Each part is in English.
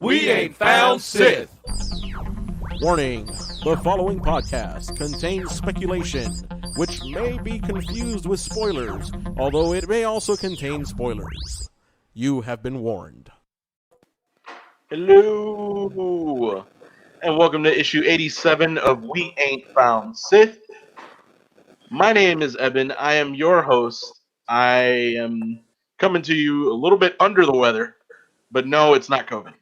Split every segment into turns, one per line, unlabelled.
We Ain't Found Sith.
Warning, the following podcast contains speculation, which may be confused with spoilers, although it may also contain spoilers. You have been warned.
Hello, and welcome to issue 87 of We Ain't Found Sith. My name is Eben. I am your host. I am coming to you a little bit under the weather, but no, it's not COVID.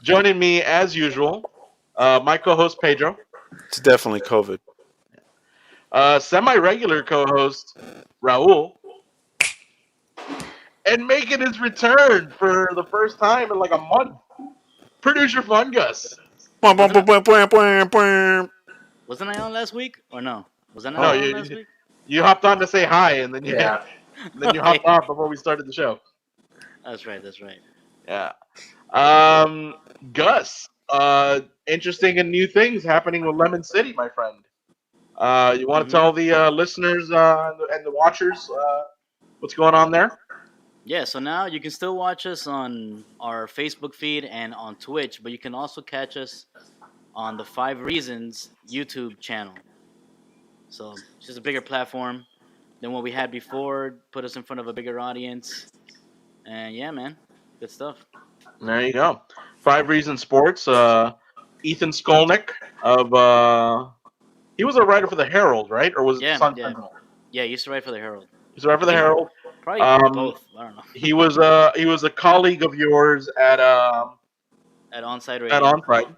Joining me, as usual, my co-host Pedro.
It's definitely COVID.
Semi-regular co-host Raul. And making his return for the first time in like a month, producer Fungus.
Wasn't
Wasn't I on last week or no? Was I not
No,
on last week?
you hopped on to say hi, and then you hopped off before we started the show.
That's right.
Yeah. Gus, interesting and new things happening with Lemon City, my friend. You want to tell the listeners and the watchers what's going on there?
Yeah, so now you can still watch us on our Facebook feed and on Twitch, but you can also catch us on the 5 Reasons YouTube channel. So it's just a bigger platform than what we had before, put us in front of a bigger audience. And yeah, man, good stuff.
There you go. 5 Reasons Sports. Ethan Skolnick of he was a writer for the Herald, right? Or was it Sun Sentinel?
Yeah, he used to write for the Herald.
He used to write for the Herald.
Probably both. I don't know.
He was a colleague of yours at
Onside Radio.
At Onside.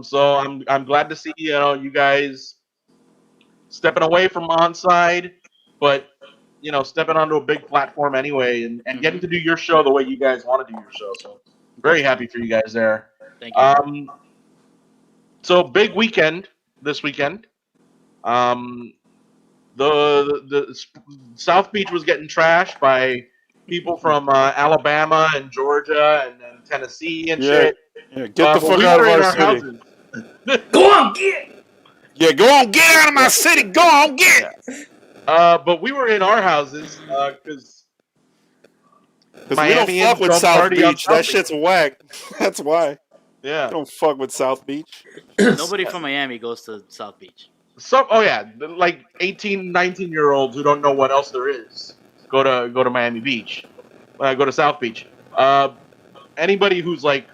So I'm glad to see you guys stepping away from Onside, but stepping onto a big platform anyway, and getting to do your show the way you guys want to do your show. So very happy for you guys there.
Thank you.
So big weekend this weekend. The South Beach was getting trashed by people from Alabama and Georgia and Tennessee and shit.
Yeah, get the fuck out of our city.
Go on, get!
Yeah, go on, get out of my city. Go on, get!
But we were in our houses because
we don't fuck with South Beach. That shit's whack. That's why.
Yeah.
We don't fuck with South Beach.
Nobody from Miami goes to South Beach.
Like 18, 19-year-olds who don't know what else there is go to Miami Beach, go to South Beach. Anybody who's like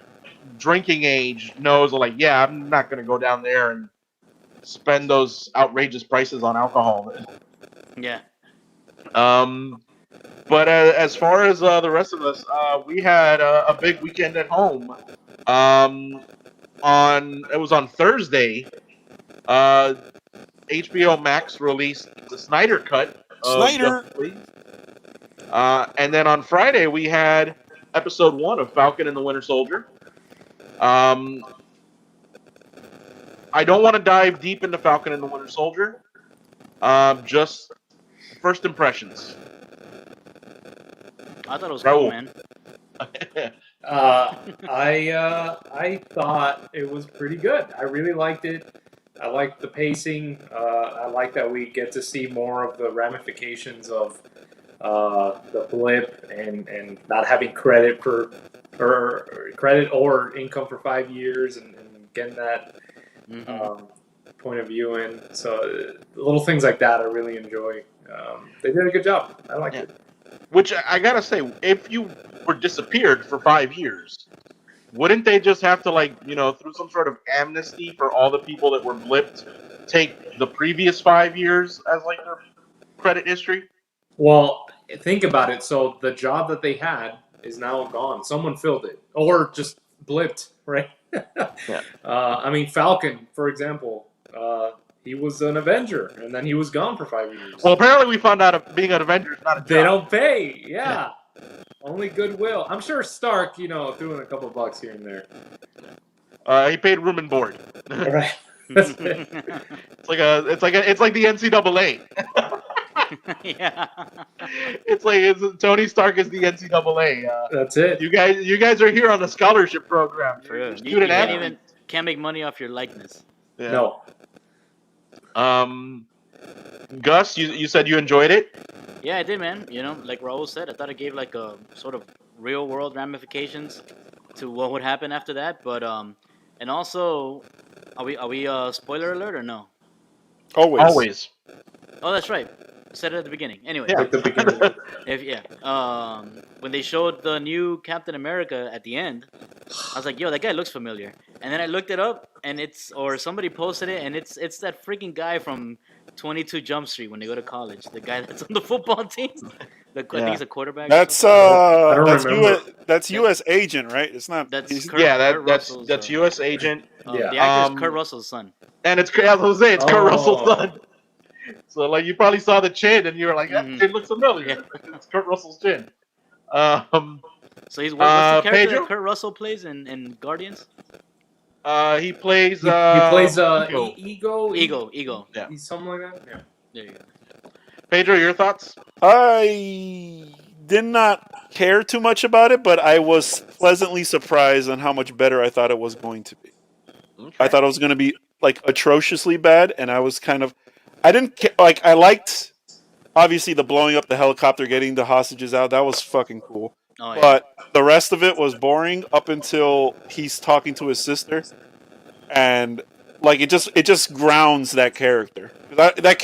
drinking age knows, like, yeah, I'm not gonna go down there and spend those outrageous prices on alcohol.
Yeah.
But as far as the rest of us, we had a big weekend at home. It was on Thursday. HBO Max released the Snyder Cut.
Snyder.
And then on Friday we had episode 1 of Falcon and the Winter Soldier. I don't want to dive deep into Falcon and the Winter Soldier. Just first impressions.
I thought it was cool, man.
I thought it was pretty good. I really liked it. I liked the pacing. I like that we get to see more of the ramifications of the blip and not having credit or income for 5 years and getting that point of view in. So little things like that I really enjoy. They did a good job. I liked it.
Which I gotta say, if you were disappeared for 5 years, wouldn't they just have to, through some sort of amnesty for all the people that were blipped, take the previous 5 years as like their credit history?
Well, think about it. So the job that they had is now gone. Someone filled it, or just blipped, right?
Yeah.
I mean, Falcon, for example, he was an Avenger, and then he was gone for 5 years.
Well, apparently we found out being an Avenger is not a job.
They don't pay, yeah. Only goodwill. I'm sure Stark, threw in a couple bucks here and there.
He paid room and board.
Right. That's it.
It's like the NCAA.
Yeah.
Tony Stark is the NCAA.
That's it.
You guys are here on the scholarship program.
True.
You're
You
student
can't make money off your likeness.
Yeah.
No.
Gus, you said you enjoyed it?
Yeah, I did, man. Like Raul said, I thought it gave like a sort of real world ramifications to what would happen after that. But and also, are we spoiler alert or no?
Always.
Oh, that's right. Said it at the beginning. Anyway,
Yeah.
Like the beginning.
when they showed the new Captain America at the end, I was like, "Yo, that guy looks familiar." And then I looked it up, and somebody posted it, and it's that freaking guy from 22 Jump Street when they go to college. The guy that's on the football team. I think he's a quarterback. Or
That's
something.
I don't
that's
remember.
That's U.S. agent, right? It's not.
That's Kurt,
Yeah,
Kurt
that's
Russell's.
U.S. agent.
Yeah.
The actor is Kurt Russell's son.
And it's I was gonna say it's Kurt Russell's
Oh.
son. So like you probably saw the chin and you were like, that
Mhm.
chin looks familiar.
Yeah.
It's Kurt Russell's chin. Um,
So what's the character
Pedro?
that Kurt Russell plays in Guardians?
He plays.
He plays
Ego.
Ego.
Yeah.
He's something like that. Yeah.
There you go.
Pedro, your thoughts?
I did not care too much about it, but I was pleasantly surprised on how much better I thought it was going to be.
Okay.
I thought it was going to be like atrociously bad, and I was kind of, I didn't like. I liked obviously the blowing up the helicopter, getting the hostages out. That was fucking cool.
Oh, yeah.
But the rest of it was boring up until he's talking to his sister, and like it just grounds that character. That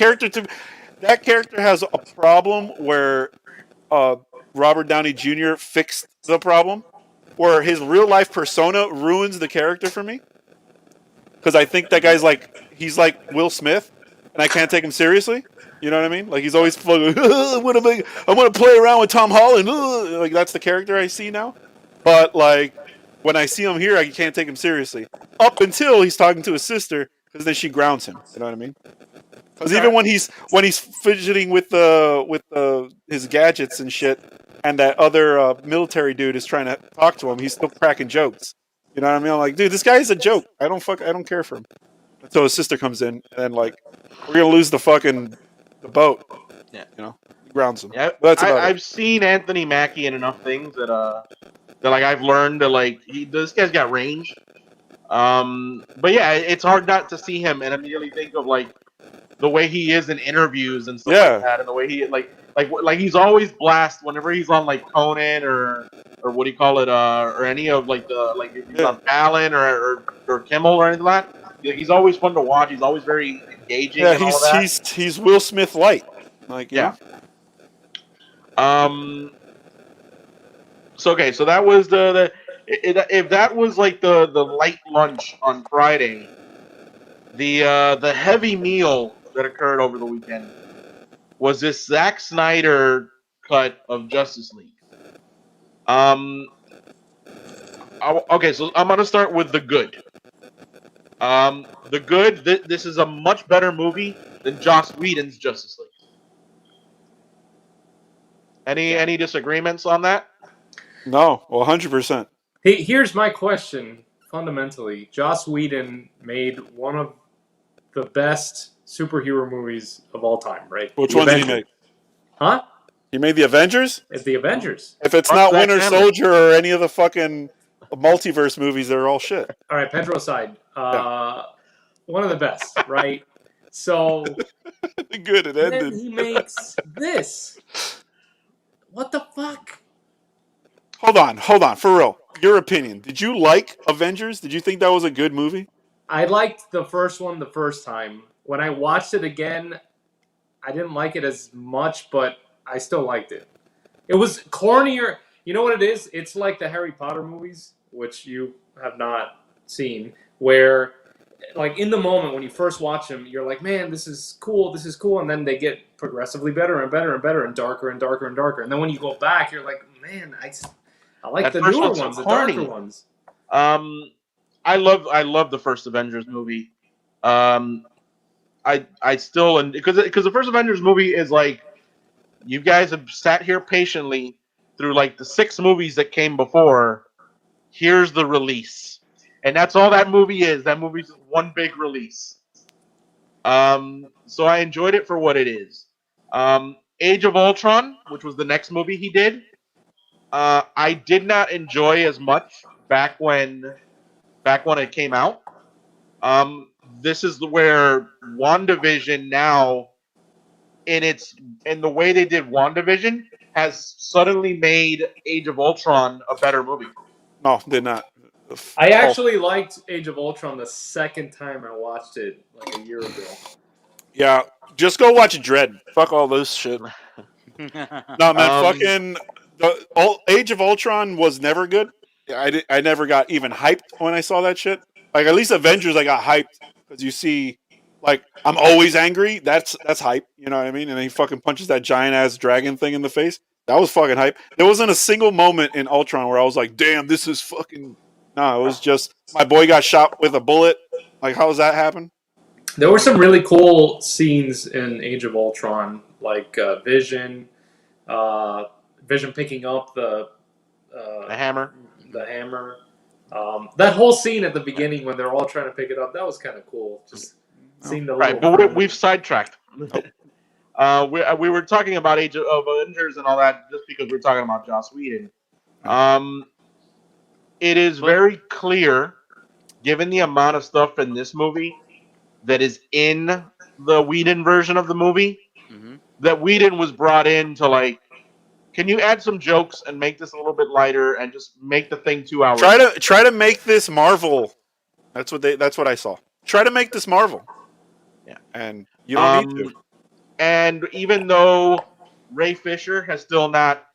character has a problem where Robert Downey Jr. fixed the problem, where his real life persona ruins the character for me. Because I think that guy's he's like Will Smith, and I can't take him seriously. You know what I mean? Like he's always fucking, I want to play around with Tom Holland. Like that's the character I see now. But like when I see him here, I can't take him seriously. Up until he's talking to his sister, because then she grounds him. You know what I mean? Because even when he's fidgeting with his gadgets and shit, and that other military dude is trying to talk to him, he's still cracking jokes. You know what I mean? I'm like, dude, this guy is a joke. I don't care for him. Until his sister comes in, and like, we're gonna lose the boat.
Yeah.
You know, he grounds him.
Yeah,
But that's about it.
I've seen Anthony Mackie in enough things that like I've learned that like this guy's got range. But yeah, it's hard not to see him and immediately think of like the way he is in interviews and stuff like that, and the way he like he's always blast whenever he's on like Conan or what do you call it, or any of like if he's on Fallon or Kimmel or anything like that. He's always fun to watch. He's always very engaging.
Yeah,
and all that.
he's Will Smith light. Like you know?
So okay, so that was if that was like the light lunch on Friday, the heavy meal that occurred over the weekend was this Zack Snyder cut of Justice League. Okay, so I'm gonna start with the good. The good. This is a much better movie than Joss Whedon's Justice League. Any disagreements on that?
No, 100%.
Hey, here's my question. Fundamentally, Joss Whedon made one of the best superhero movies of all time, right?
Which one did he make?
Huh?
He made the Avengers?
It's the Avengers.
If it's not Winter Soldier or any of the fucking multiverse movies, they're all shit.
All right, Pedro side. One of the best, right? So
good, it ended.
Then he makes this. What the fuck?
Hold on, for real. Your opinion. Did you like Avengers? Did you think that was a good movie?
I liked the first one the first time. When I watched it again, I didn't like it as much, but I still liked it. It was cornier. You know what it is? It's like the Harry Potter movies, which you have not seen, where like in the moment when you first watch them, you're like, man, this is cool, and then they get progressively better and better and better and darker and darker and darker. And then when you go back, you're like, man, I like the newer ones, the darker ones.
I love the first Avengers movie. I still, and because the first Avengers movie is like, you guys have sat here patiently through like the 6 movies that came before. Here's the release, and that's all that movie is. That movie's just one big release. So I enjoyed it for what it is. Age of Ultron, which was the next movie he did, I did not enjoy as much back when it came out. This is where WandaVision now in the way they did WandaVision has suddenly made Age of Ultron a better movie.
No, did not.
I actually liked Age of Ultron the second time I watched it like a year ago.
Yeah, just go watch Dread. Fuck all this shit. No, man, fucking Age of Ultron was never good. I never got even hyped when I saw that shit. Like at least Avengers, I got hyped because you see, like I'm always angry. That's hype. You know what I mean? And then he fucking punches that giant ass dragon thing in the face. That was fucking hype. There wasn't a single moment in Ultron where I was like, "Damn, this is fucking." No, it was just my boy got shot with a bullet. Like, how does that happen?
There were some really cool scenes in Age of Ultron, like Vision, Vision picking up
The hammer.
the hammer. That whole scene at the beginning when they're all trying to pick it up, that was kind of cool. Just seeing the
Right,
little
but we've sidetracked. We were talking about Age of Avengers and all that just because we're talking about Joss Whedon. It is very clear, given the amount of stuff in this movie that is in the Whedon version of the movie, that Whedon was brought in to like, can you add some jokes and make this a little bit lighter and just make the thing 2 hours?
Try to make this Marvel. That's what I saw. Try to make this Marvel.
Yeah.
And you don't need to.
And even though Ray Fisher has still not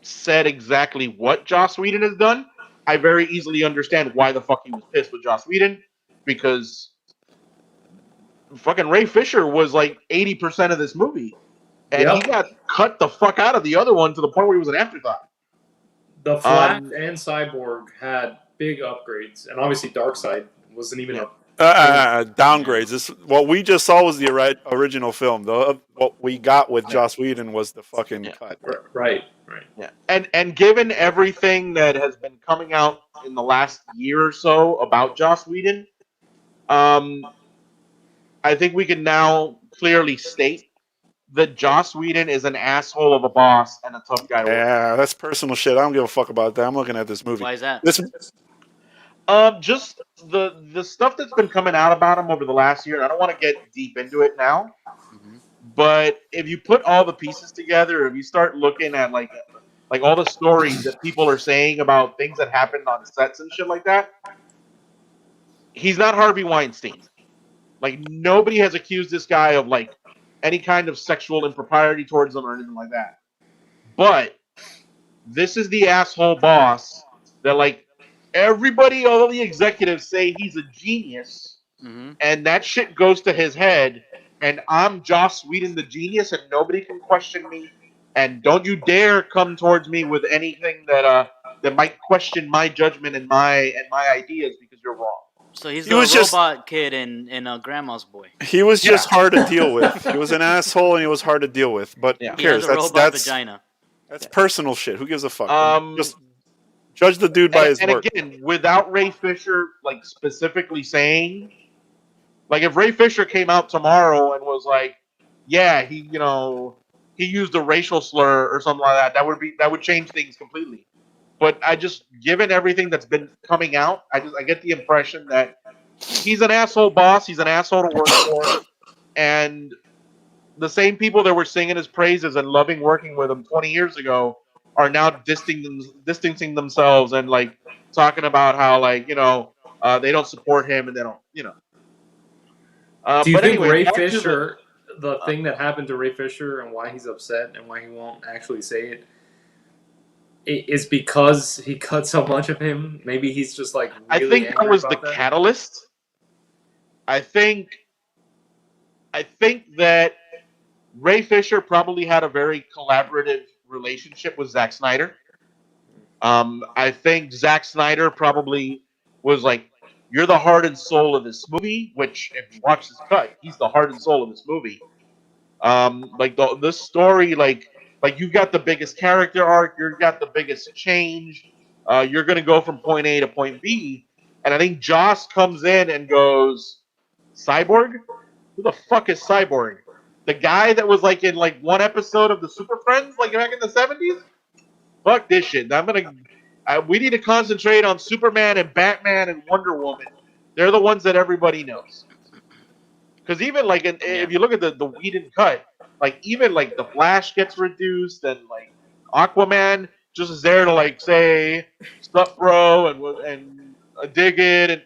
said exactly what Joss Whedon has done, I very easily understand why the fuck he was pissed with Joss Whedon, because fucking Ray Fisher was like 80% of this movie. And he got cut the fuck out of the other one to the point where he was an afterthought.
The Flash and Cyborg had big upgrades, and obviously Darkseid wasn't even
downgrades. What we just saw was the original film. What we got with Joss Whedon was the fucking cut.
Right.
Yeah, and given everything that has been coming out in the last year or so about Joss Whedon, I think we can now clearly state that Joss Whedon is an asshole of a boss and a tough guy to work.
Yeah, that's personal shit. I don't give a fuck about that. I'm looking at this movie.
Why is that?
Just the stuff that's been coming out about him over the last year. And I don't want to get deep into it now, but if you put all the pieces together, if you start looking at like all the stories that people are saying about things that happened on sets and shit like that, he's not Harvey Weinstein. Like nobody has accused this guy of like any kind of sexual impropriety towards them or anything like that. But this is the asshole boss that like everybody, all the executives say he's a genius, and that shit goes to his head. And I'm Joss Whedon, the genius, and nobody can question me. And don't you dare come towards me with anything that might question my judgment and my ideas because you're wrong.
So he's the robot kid in Grandma's Boy.
He was just hard to deal with. He was an asshole and he was hard to deal with. But who cares?
He has a robot vagina.
That's personal shit. Who gives a fuck? Just judge the dude by his work.
And again, without Ray Fisher like specifically saying, like if Ray Fisher came out tomorrow and was like, yeah, he used a racial slur or something like that, that would change things completely. But given everything that's been coming out, I get the impression that he's an asshole boss. He's an asshole to work for, and the same people that were singing his praises and loving working with him 20 years ago are now distancing themselves and like talking about how like they don't support him and they don't
Do you think Ray Fisher, the thing that happened to Ray Fisher and why he's upset and why he won't actually say it, is because he cut so much of him? Maybe he's just like really
I think that was the
that?
catalyst. I think that Ray Fisher probably had a very collaborative relationship with Zack Snyder. I think Zack Snyder probably was like, you're the heart and soul of this movie, which if you watch this cut, he's the heart and soul of this movie. Like this story, like you've got the biggest character arc, you've got the biggest change. You're gonna go from point A to point B, and I think Joss comes in and goes, Cyborg? Who the fuck is Cyborg? The guy that was like in like one episode of the Super Friends, like back in the 70s? Fuck this shit. We need to concentrate on Superman and Batman and Wonder Woman. They're the ones that everybody knows. Because even like
Yeah.
if you look at the Whedon cut, like even like the Flash gets reduced, and like Aquaman just is there to like say "Sup, bro," and dig it,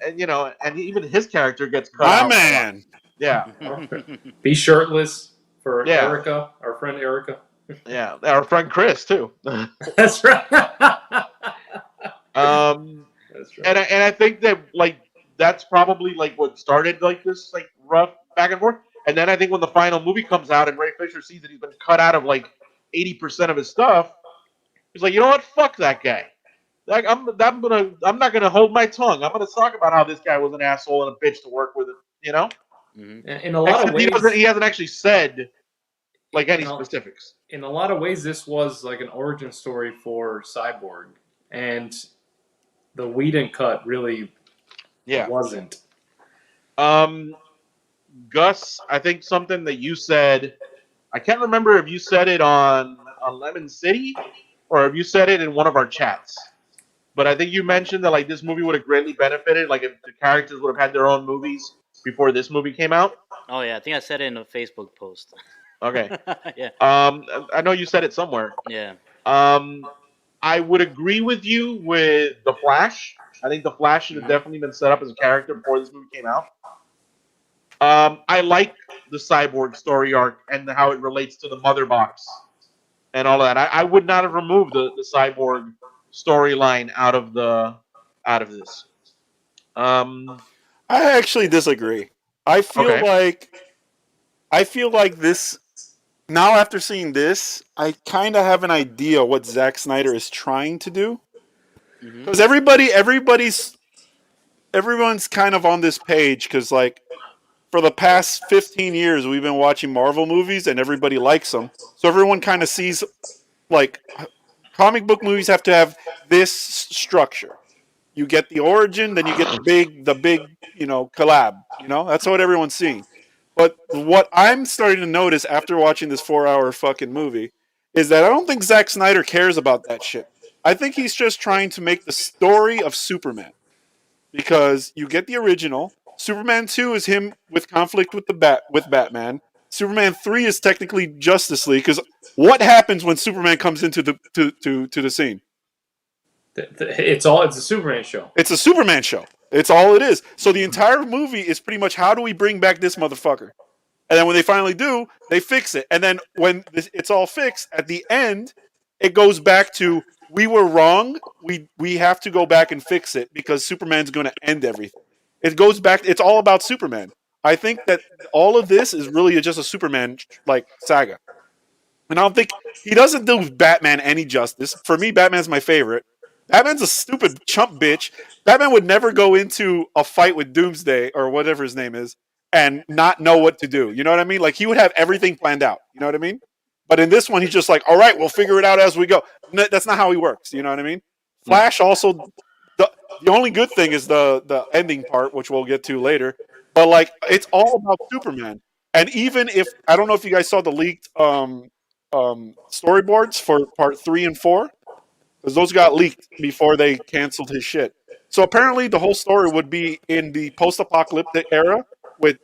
and you know, and even his character gets cut
My
out.
man.
Yeah,
Be shirtless for
yeah,
Erica, our friend Erica.
yeah. Our friend Chris too.
That's right.
um,
That's
and
right.
I think that like that's probably like what started like this like rough back and forth. And then I think when the final movie comes out and Ray Fisher sees that he's been cut out of like 80% of his stuff, he's like, you know what? Fuck that guy. Like, I'm not gonna hold my tongue. I'm gonna talk about how this guy was an asshole and a bitch to work with. You know.
Mhm.
In a lot of
Except
ways,
he hasn't actually said like any
in a,
specifics.
in a lot of ways, this was like an origin story for Cyborg, and the Whedon cut really
Yeah.
wasn't.
Um, Gus, I think something that you said, I can't remember if you said it on Lemon City or if you said it in one of our chats. But I think you mentioned that like this movie would have greatly benefited, like if the characters would have had their own movies before this movie came out.
Oh yeah, I think I said it in a Facebook post.
Okay.
Yeah.
I know you said it somewhere.
Yeah.
Um, I would agree with you with the Flash. I think the Flash should have
Mhm.
definitely been set up as a character before this movie came out. I like the Cyborg story arc and how it relates to the Mother Box and all that. I would not have removed the Cyborg storyline out of this. Um,
I actually disagree. I feel
okay.
like this now after seeing this, I kind of have an idea what Zack Snyder is trying to do
Mhm.
because everyone's kind of on this page because like for the past 15 years we've been watching Marvel movies and everybody likes them, so everyone kind of sees like comic book movies have to have this structure. You get the origin, then you get the big, collab. That's what everyone's seeing. But what I'm starting to notice after watching this 4 hour fucking movie is that I don't think Zack Snyder cares about that shit. I think he's just trying to make the story of Superman because you get the original. Superman 2 is him with conflict with with Batman. Superman 3 is technically Justice League because what happens when Superman comes into to the scene?
It's a Superman show.
It's a Superman show. It's all it is. So the entire movie is pretty much how do we bring back this motherfucker? And then when they finally do, they fix it. And then when it's all fixed, at the end, it goes back to we were wrong. We have to go back and fix it because Superman's going to end everything. It goes back. It's all about Superman. I think that all of this is really just a Superman like saga. And I don't think he doesn't do Batman any justice. For me, Batman's my favorite. Batman's a stupid chump bitch. Batman would never go into a fight with Doomsday or whatever his name is and not know what to do. You know what I mean? Like he would have everything planned out. You know what I mean? But in this one, he's just like, all right, we'll figure it out as we go. No, that's not how he works. You know what I mean? Flash also, the only good thing is the ending part, which we'll get to later. But like, it's all about Superman. And even if I don't know if you guys saw the leaked storyboards for part 3 and 4, because those got leaked before they canceled his shit. So apparently, the whole story would be in the post-apocalyptic era with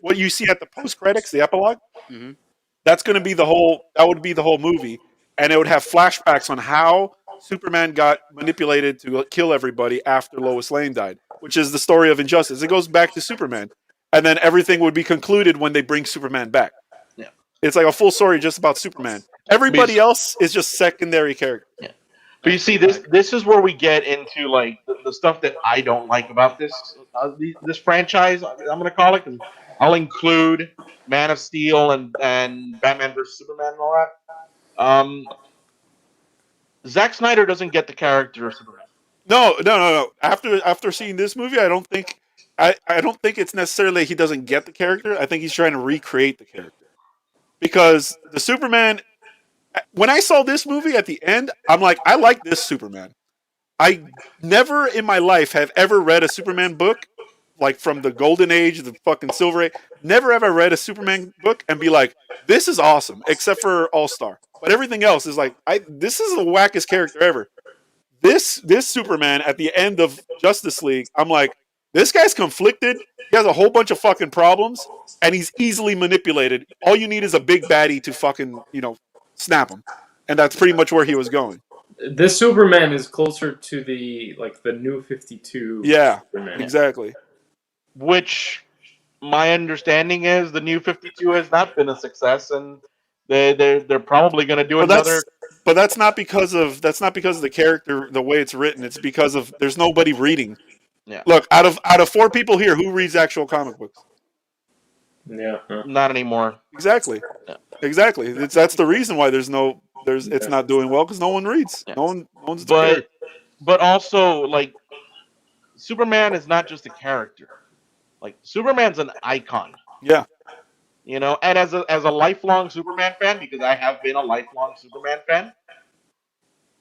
what you see at the post credits, the epilogue.
Mhm.
That's going to be the whole. That would be the whole movie, and it would have flashbacks on how Superman got manipulated to kill everybody after Lois Lane died, which is the story of Injustice. It goes back to Superman, and then everything would be concluded when they bring Superman back.
Yeah.
It's like a full story just about Superman. Everybody else is just secondary characters.
Yeah. But you see, this is where we get into like the stuff that I don't like about this franchise. I'm going to call it because I'll include Man of Steel and Batman vs Superman and all that. Zack Snyder doesn't get the character of Superman.
No. After seeing this movie, I don't think it's necessarily he doesn't get the character. I think he's trying to recreate the character because the Superman. When I saw this movie at the end, I'm like, I like this Superman. I never in my life have ever read a Superman book, like from the Golden Age, the fucking Silver Age. Never have I read a Superman book and be like, this is awesome, except for All Star. But everything else is like, this is the wackest character ever. This Superman at the end of Justice League, I'm like, This guy's conflicted. He has a whole bunch of fucking problems, and he's easily manipulated. All you need is a big baddie to fucking, snap him. And that's pretty much where he was going.
This Superman is closer to the new 52
Yeah,
Superman.
exactly.
Which my understanding is the new 52 has not been a success, and they're probably going to do
But
another.
that's not because of the character, the way it's written. It's because of there's nobody reading.
Yeah,
Look, out of 4 people here, who reads actual comic books?
Yeah.
not anymore.
Exactly.
Yeah.
Exactly. That's the reason why it's not doing well, because no one reads.
Yeah.
No one's into character.
But also, like, Superman is not just a character. Like, Superman's an icon.
Yeah.
And as a lifelong Superman fan, because I have been a lifelong Superman fan,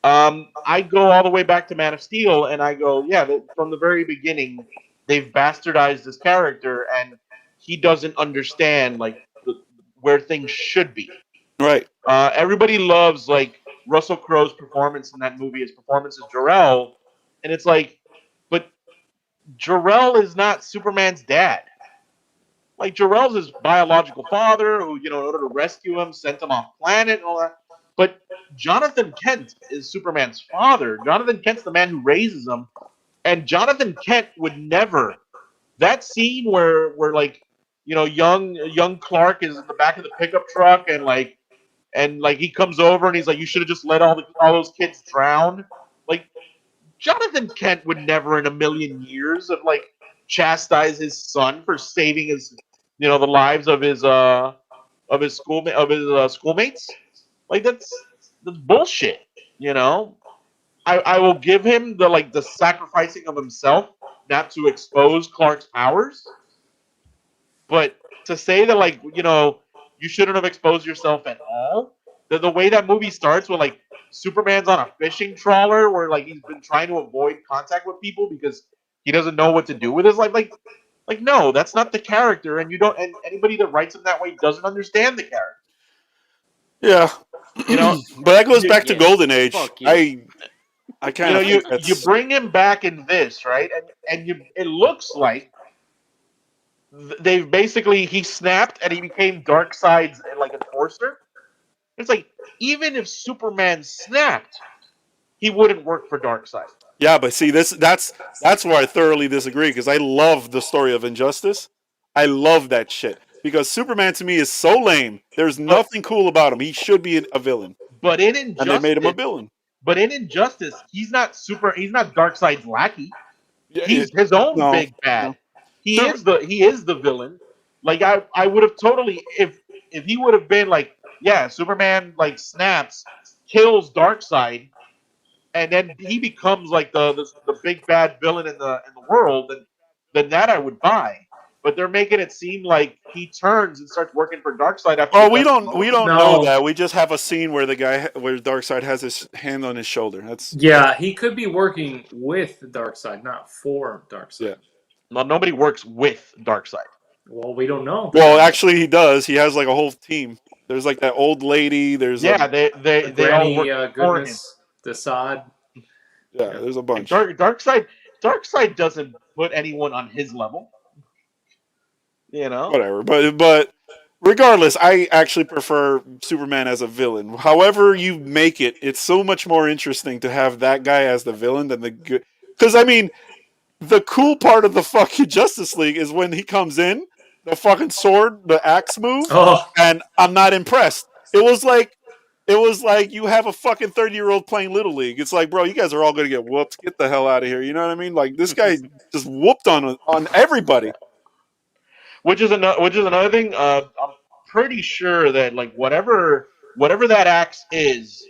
I go all the way back to Man of Steel, and I go, yeah, from the very beginning, they've bastardized this character, and he doesn't understand where things should be.
Right.
Everybody loves like Russell Crowe's performance in that movie, his performance as Jor-El, and it's like, but Jor-El is not Superman's dad. Like, Jor-El's his biological father, who, in order to rescue him, sent him off planet and all that. But Jonathan Kent is Superman's father. Jonathan Kent's the man who raises him, and Jonathan Kent would never. That scene where like, young Clark is in the back of the pickup truck, and he comes over and he's like, you should have just let all those kids drown. Like, Jonathan Kent would never in a million years have chastise his son for saving the lives of his schoolmates. Like, that's bullshit. I will give him the sacrificing of himself not to expose Clark's powers, but to say that you shouldn't have exposed yourself at all. The way that movie starts with Superman's on a fishing trawler where he's been trying to avoid contact with people because he doesn't know what to do with his life. No, that's not the character, and anybody that writes him that way doesn't understand the character.
Yeah. But that goes back to Golden Age.
Fuck you.
I kind of think
you bring him back in this, right? And it looks like they've basically he snapped and he became Darkseid's enforcer. It's like, even if Superman snapped, he wouldn't work for Darkseid.
Yeah, but see, that's where I thoroughly disagree, because I love the story of Injustice. I love that shit, because Superman to me is so lame. There's nothing cool about him. He should be a villain.
But in Injustice,
and they made him a villain.
But in Injustice, he's not Darkseid's lackey. He's his own big bad.
No.
He is the villain. Like, I would have totally, if he would have been Superman snaps, kills Darkseid, and then he becomes the big bad villain in the world, then that I would buy. But they're making it seem like he turns and starts working for Darkseid after.
Oh, we don't know that. We just have a scene where Darkseid has his hand on his shoulder.
He could be working with Darkseid, not for Darkseid.
Yeah.
Well, nobody works with Darkseid.
Well, we don't know.
Well, actually, he does. He has a whole team. There's that old lady. There's
they
Granny,
all work
Goodness, Desaad.
Yeah, there's a bunch.
Darkseid doesn't put anyone on his level.
Whatever, but regardless, I actually prefer Superman as a villain. However you make it, it's so much more interesting to have that guy as the villain than the good. Because the cool part of the fucking Justice League is when he comes in, the fucking sword, the axe move, and I'm not impressed. It was like you have a fucking 30-year-old playing Little League. It's like, bro, you guys are all gonna get whooped. Get the hell out of here. You know what I mean? This guy just whooped on everybody.
Which is another thing. I'm pretty sure that whatever that axe is,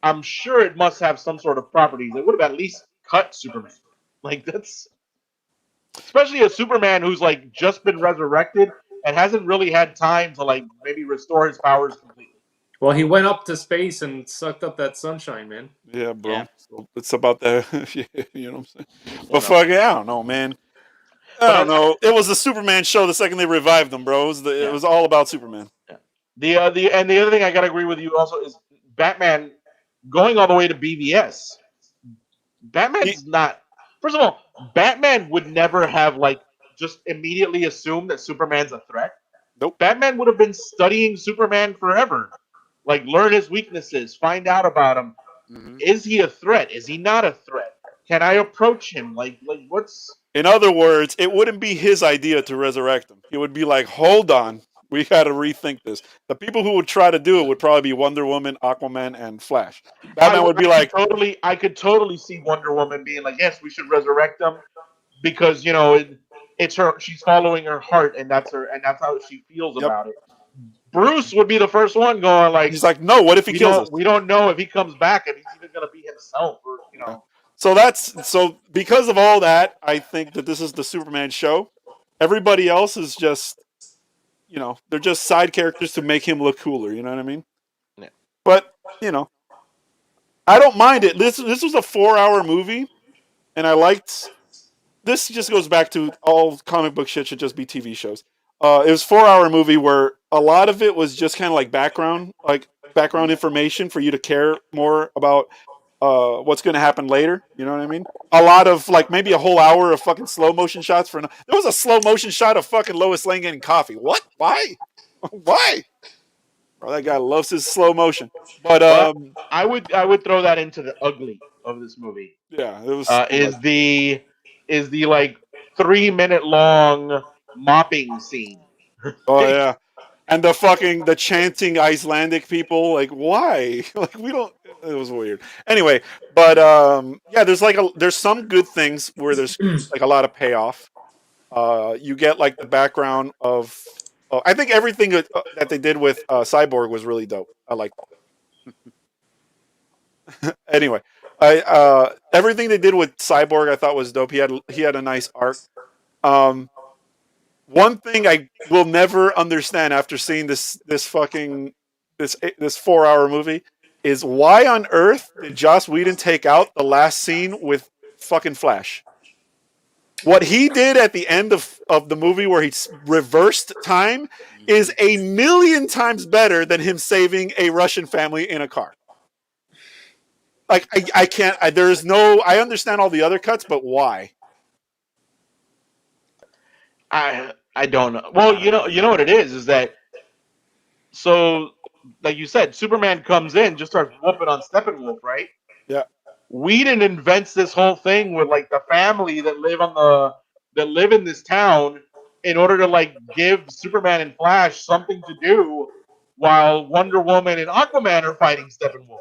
I'm sure it must have some sort of properties that would have at least cut Superman. That's especially a Superman who's just been resurrected and hasn't really had time to maybe restore his powers completely.
Well, he went up to space and sucked up that sunshine, man.
Yeah, bro.
Yeah.
So it's about that. You know what I'm saying? But fuck it, I don't know, man. I don't know. It was the Superman show the second they revived them, bro. It was all about Superman.
Yeah. The other thing I gotta agree with you also is Batman going all the way to BVS. Batman's not. First of all, Batman would never have like just immediately assumed that Superman's a threat.
Nope.
Batman would have been studying Superman forever, like learn his weaknesses, find out about him.
Hmm.
Is he a threat? Is he not a threat? Can I approach him? Like what's
In other words, it wouldn't be his idea to resurrect him. It would be like, hold on, we got to rethink this. The people who would try to do it would probably be Wonder Woman, Aquaman, and Flash. Batman would be like,
I could totally see Wonder Woman being like, yes, we should resurrect him because it's her. She's following her heart, and that's how she feels
yep.
about it. Bruce would be the first one going like,
He's like, no, what if he kills us?
we don't know if he comes back, if he's even gonna be himself, or
Yeah. So because of all that, I think that this is the Superman show. Everybody else is just, they're just side characters to make him look cooler. You know what I mean?
Yeah.
But I don't mind it. This was a 4-hour movie, and I liked. This just goes back to all comic book shit should just be TV shows. It was a 4-hour movie where a lot of it was just kind of like background information for you to care more about what's going to happen later. You know what I mean? A lot of like maybe a whole hour of fucking slow motion shots there was a slow motion shot of fucking Lois Lane getting coffee. What? Why? Why? Bro, that guy loves his slow motion. But
I would throw that into the ugly of this movie.
yeah, it was.
Is the like 3 minute long mopping scene.
Oh yeah. And the chanting Icelandic people, like why? Like we don't. It was weird. Anyway, but yeah, there's some good things where there's like a lot of payoff. You get like the background of. I think everything that they did with Cyborg was really dope. I like. Anyway, everything they did with Cyborg I thought was dope. He had a nice arc. One thing I will never understand after seeing this 4-hour movie is why on earth did Joss Whedon take out the last scene with fucking Flash? What he did at the end of the movie where he reversed time is a million times better than him saving a Russian family in a car. Like I can't. There's no. I understand all the other cuts, but why?
I don't know. Well, you know what it is that so like you said, Superman comes in, just starts whooping on Steppenwolf, right?
Yeah.
Whedon invents this whole thing with like the family that live in this town in order to like give Superman and Flash something to do while Wonder Woman and Aquaman are fighting Steppenwolf.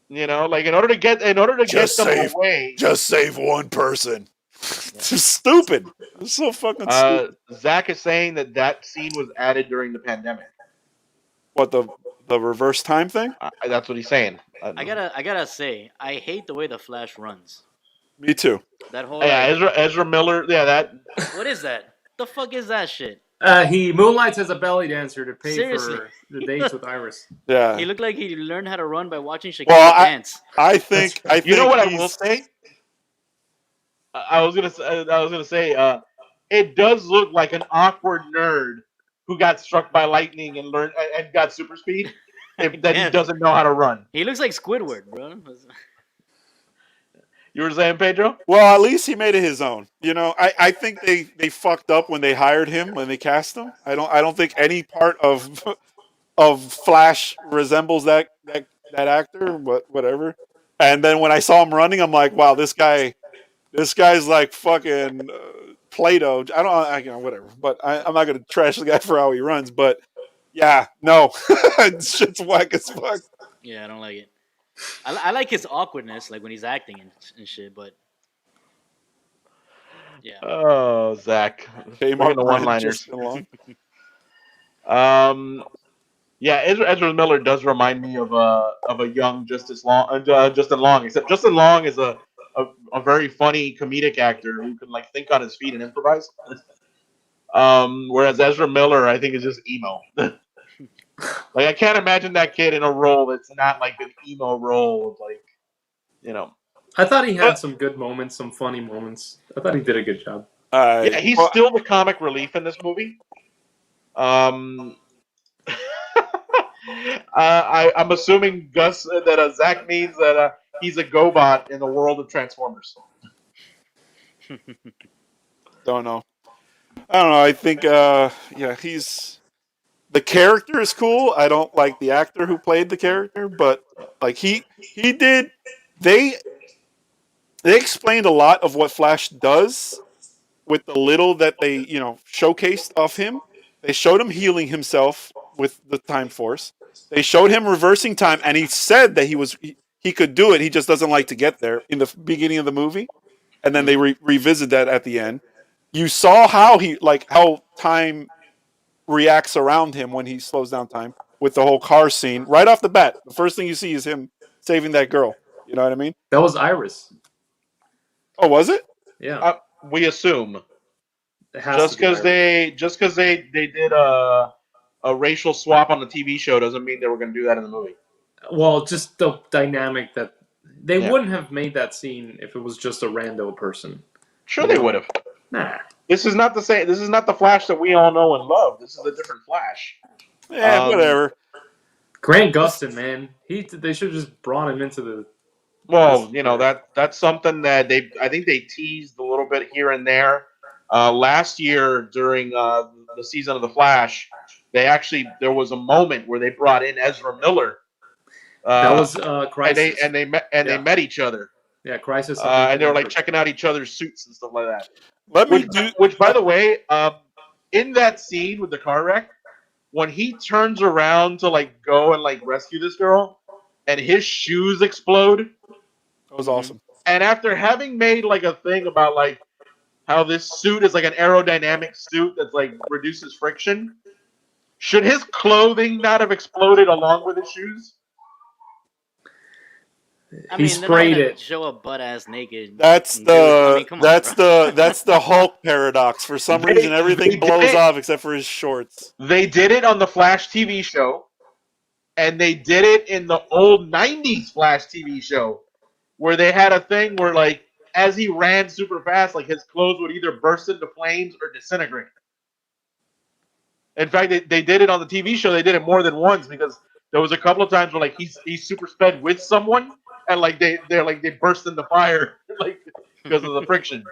Like in order to get them away.
Just save one person. It's just stupid. It's so fucking stupid.
Zach is saying that scene was added during the pandemic.
What the reverse time thing?
That's what he's saying.
I gotta say, I hate the way the Flash runs.
Me too.
That whole
Ezra Miller. Yeah, that.
What is that? The fuck is that shit?
He moonlights as a belly dancer to pay
Seriously.
for the dates with Iris.
Yeah.
He looked like he learned how to run by watching Shakira dance.
I think.
You know what I will say? I was gonna say. It does look like an awkward nerd who got struck by lightning and got super speed. That he doesn't know how to run.
He looks like Squidward, bro.
You were saying, Pedro?
Well, at least he made it his own. I think they fucked up when they hired him, when they cast him. I don't think any part of Flash resembles that actor, but whatever. And then when I saw him running, I'm like, wow, this guy's like fucking Play-Doh. Whatever. But I'm not gonna trash the guy for how he runs. But yeah, no, shit's whack as fuck.
Yeah, I don't like it. I like his awkwardness, like when he's acting and shit. But yeah.
Oh, Zach.
Okay,
Bring in the one-liners. Yeah, Ezra Miller does remind me of a young Justin Long. Except Justin Long is a very funny comedic actor who can like think on his feet and improvise. Whereas Ezra Miller, I think, is just emo. Like I can't imagine that kid in a role that's not like an emo role, like
I thought he had some good moments, some funny moments. I thought he did a good job.
Yeah, he's still the comic relief in this movie. I'm assuming Gus that Zach means that he's a GoBot in the world of Transformers.
Don't know. I don't know. I think, yeah, the character is cool. I don't like the actor who played the character, but like he did. They they explained a lot of what Flash does with the little that they showcased of him. They showed him healing himself with the Time Force. They showed him reversing time, and he said that he could do it. He just doesn't like to get there in the beginning of the movie, and then they revisit that at the end. You saw how how time reacts around him when he slows down time with the whole car scene right off the bat. The first thing you see is him saving that girl. You know what I mean?
That was Iris.
Oh, was it?
Yeah,
We assume
it has to be Iris.
they did a racial swap on the TV show doesn't mean they were going to do that in the movie.
Well, just the dynamic that they
Yeah.
wouldn't have made that scene if it was just a rando person.
Sure, they would have.
Nah.
This is not the same. This is not the Flash that we all know and love. This is a different Flash.
Whatever.
Grant Gustin, man, they should have just brought him into the.
Well, that's something that I think they teased a little bit here and there. Last year during the season of the Flash, there was a moment where they brought in Ezra Miller.
That was Crisis,
they met each other.
Yeah, Crisis.
And they were like checking out each other's suits and stuff like that.
Which,
by the way, in that scene with the car wreck, when he turns around to like go and like rescue this girl, and his shoes explode.
That was awesome.
And after having made like a thing about like how this suit is like an aerodynamic suit that's like reduces friction, should his clothing not have exploded along with his shoes?
He sprayed it.
Show up butt ass naked.
That's the Hulk paradox. For some reason, everything blows off except for his shorts.
They did it on the Flash TV show, and they did it in the old '90s Flash TV show, where they had a thing where like as he ran super fast, like his clothes would either burst into flames or disintegrate. In fact, they did it on the TV show. They did it more than once because there was a couple of times where like he's super sped with someone. And like they burst into fire like because of the friction.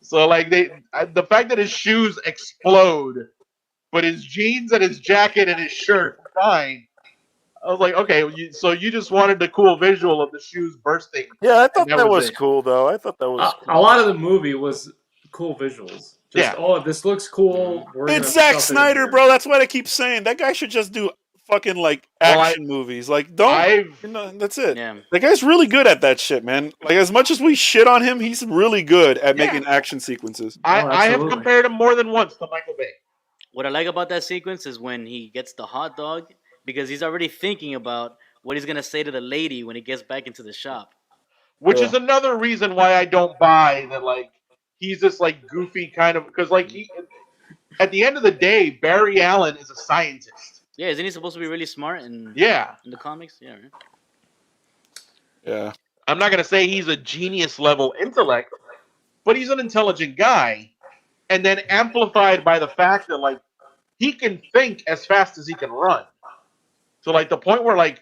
So like the fact that his shoes explode, but his jeans and his jacket and his shirt are fine. I was like, okay, so you just wanted the cool visual of the shoes bursting.
Yeah, I thought that was cool though. I thought that was cool.
A lot of the movie was cool visuals. This looks cool.
It's Zack Snyder, bro. That's what I keep saying. That guy should just do fucking like action movies. Like that's it.
Yeah.
The guy's really good at that shit, man. Like as much as we shit on him, he's really good at making action sequences.
I have compared him more than once to Michael Bay.
What I like about that sequence is when he gets the hot dog because he's already thinking about what he's gonna say to the lady when he gets back into the shop.
Which is another reason why I don't buy that like he's this like goofy kind of because like at the end of the day, Barry Allen is a scientist.
Yeah, isn't he supposed to be really smart in the comics? Yeah, right.
Yeah.
I'm not gonna say he's a genius level intellect, but he's an intelligent guy. And then amplified by the fact that like he can think as fast as he can run. So like the point where like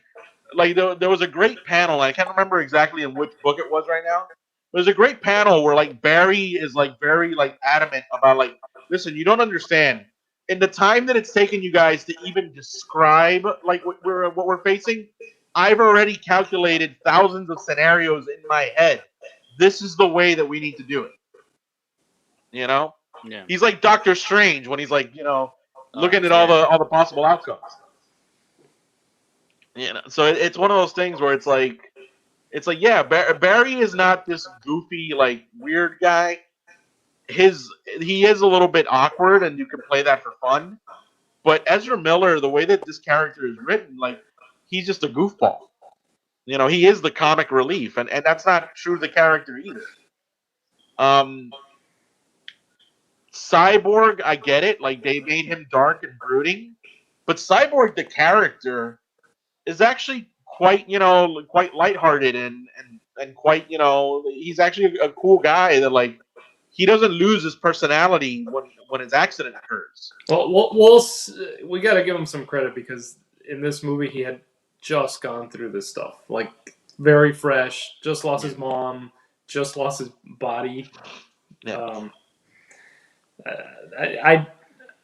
there was a great panel, I can't remember exactly in which book it was right now. There's a great panel where like Barry is like very like adamant about like, listen, you don't understand. In the time that it's taken you guys to even describe like what we're facing, I've already calculated thousands of scenarios in my head. This is the way that we need to do it. You know?
Yeah.
He's like Doctor Strange when he's like, looking at all the possible outcomes. So it's one of those things where it's like yeah, Barry is not this goofy like weird guy. He is a little bit awkward, and you can play that for fun. But Ezra Miller, the way that this character is written, like he's just a goofball. He is the comic relief, and that's not true of the character either. Cyborg, I get it. Like they made him dark and brooding, but Cyborg, the character, is actually quite lighthearted and quite he's actually a cool guy that like. He doesn't lose his personality when his accident occurs.
Well, we got to give him some credit because in this movie he had just gone through this stuff, like very fresh. Just lost his mom, just lost his body. Um,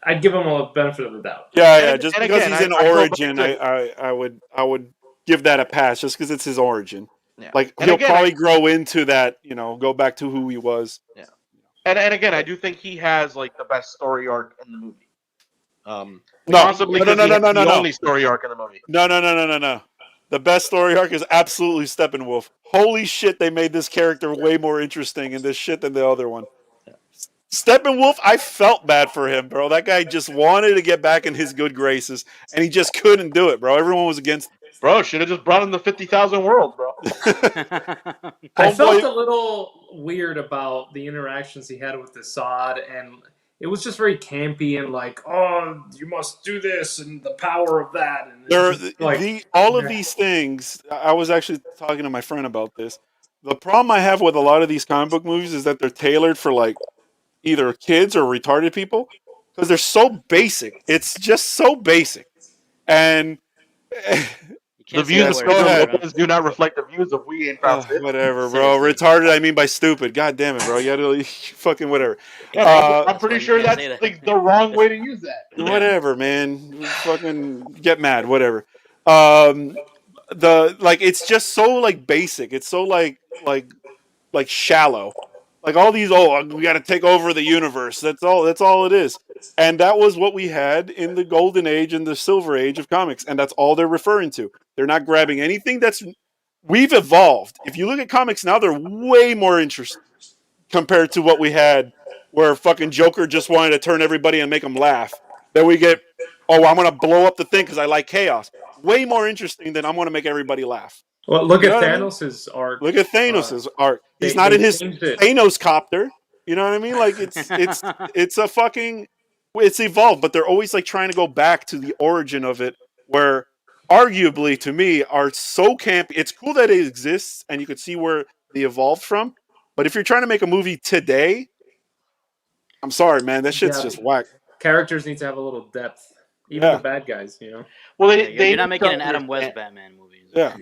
I'd give him a benefit of the doubt.
Yeah. Just because
again,
he's in
I go back
Origin,
to
I would give that a pass just because it's his origin.
yeah.
Like
And
he'll
again,
probably grow into that, go back to who he was.
yeah. And again, I do think he has like the best story arc in the movie.
No,
Possibly
no, no,
because
no,
he
no,
has
no,
the
no, no,
only story arc in the movie.
no. The best story arc is absolutely Steppenwolf. Holy shit, they made this character way more interesting in this shit than the other one. Steppenwolf, I felt bad for him, bro. That guy just wanted to get back in his good graces, and he just couldn't do it, bro. Everyone was against him.
Bro, should have just brought him the 50,000 worlds, bro.
I felt
Homeboy,
a little weird about the interactions he had with Assad, and it was just very campy and like, oh, you must do this and the power of that, and
there,
it's just like,
all of these things. I was actually talking to my friend about this. The problem I have with a lot of these comic book movies is that they're tailored for like either kids or retarded people because they're so basic. It's just so basic, and
You
The
can't say
views
that
of
yes,
word
go
Pedro
again,
ahead.
bro.
Lopez do not reflect the views of We Ain't Found Sith.
Whatever, bro.
Seriously.
Retarded, I mean by stupid. God damn it, bro. You gotta fucking whatever.
Yeah,
Uh,
I'm
That's why
pretty
you
sure
can't
that's
say that.
like the wrong way to use that.
Yeah.
whatever, man. Fucking get mad, whatever. Um, the like, it's just so like basic. It's so like shallow. Like all these, oh, we got to take over the universe. That's all. That's all it is. And that was what we had in the golden age and the silver age of comics, and that's all they're referring to. They're not grabbing anything that's. We've evolved. If you look at comics now, they're way more interesting compared to what we had, where fucking Joker just wanted to turn everybody and make them laugh. Then we get, oh, I'm gonna blow up the thing because I like chaos. Way more interesting than I'm gonna make everybody laugh.
well, look
You know
at
what I mean?
Thanos' arc.
Look at Thanos' art. He's not
They
in his
changed it.
Thanos copter. You know what I mean? Like it's a fucking it's evolved, but they're always like trying to go back to the origin of it, where arguably to me are so campy. It's cool that it exists and you could see where they evolved from. But if you're trying to make a movie today, I'm sorry, man, that shit's
Yeah,
just whack.
characters need to have a little depth. Even the
Yeah,
bad guys, you know.
Well,
Yeah,
they
you're not
need to
making an Adam West
understand.
Batman movie.
yeah,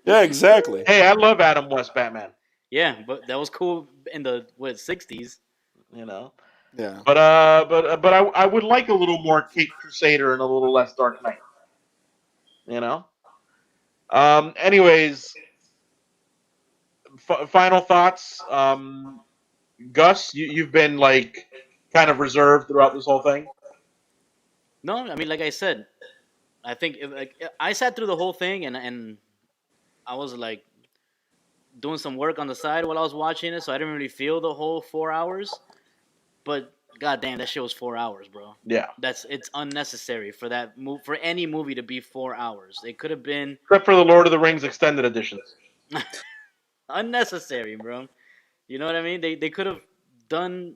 yeah, exactly.
Hey, I love Adam West Batman.
Yeah, but that was cool in the what 60s.
You know,
Yeah.
but I would like a little more Cape Crusader and a little less Dark Knight. You know. Anyways, final thoughts. Gus, you've been like kind of reserved throughout this whole thing.
No, I mean, like I said, I think like I sat through the whole thing and I was like doing some work on the side while I was watching it, so I didn't really feel the whole 4 hours. But goddamn, that shit was 4 hours, bro.
Yeah.
It's unnecessary for that for any movie to be 4 hours. It could have been
Except for the Lord of the Rings extended editions.
unnecessary, bro. You know what I mean? They could have done.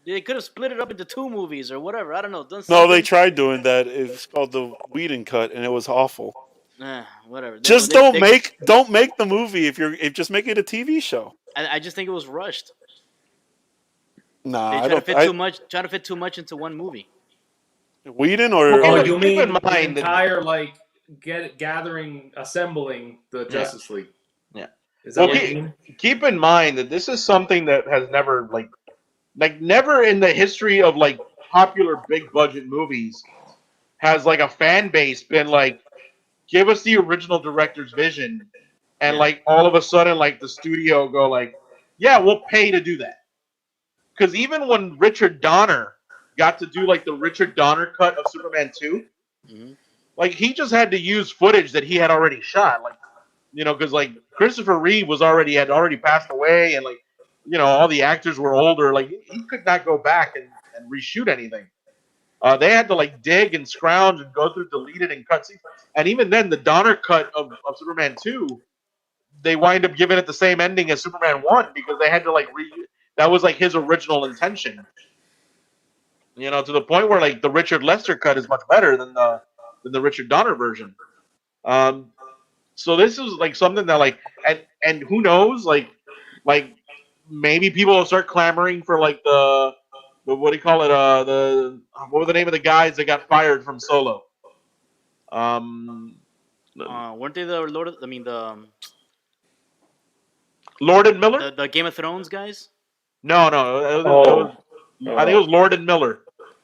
They could have split it up into two movies or whatever. I don't know. Done
No, they
something.
tried doing that. It's called the Whedon cut, and it was awful.
Whatever.
Just don't make the movie if just make it a TV show.
I just think it was rushed.
Nah,
They
I
try to
don't.
fit too much. Try to fit too much into one movie.
Whedon
Well,
Oh,
or
you
keep
mean
in
the
mind that
entire like assembling the
Yeah.
Justice League?
Yeah.
Is that
Well,
what you mean?
keep in mind that this is something that has never like never in the history of like popular big budget movies has like a fan base been like, give us the original director's vision, and
Yeah.
like all of a sudden like the studio go like, yeah, we'll pay to do that. Because even when Richard Donner got to do like the Richard Donner cut of Superman 2,
hmm
like he just had to use footage that he had already shot, like because like Christopher Reeve had already passed away, and like all the actors were older, like he could not go back and reshoot anything. They had to like dig and scrounge and go through deleted and cut scenes, and even then the Donner cut of Superman 2, they wind up giving it the same ending as Superman 1 because they had to like that was like his original intention. To the point where like the Richard Lester cut is much better than the Richard Donner version. Um, so this is like something that like and who knows like maybe people will start clamoring for like the what do you call it the what were the name of the guys that got fired from Solo? Um,
Weren't they the Lord? I mean
Lord and Miller.
the Game of Thrones guys.
No, I think it was
Oh.
Lord and Miller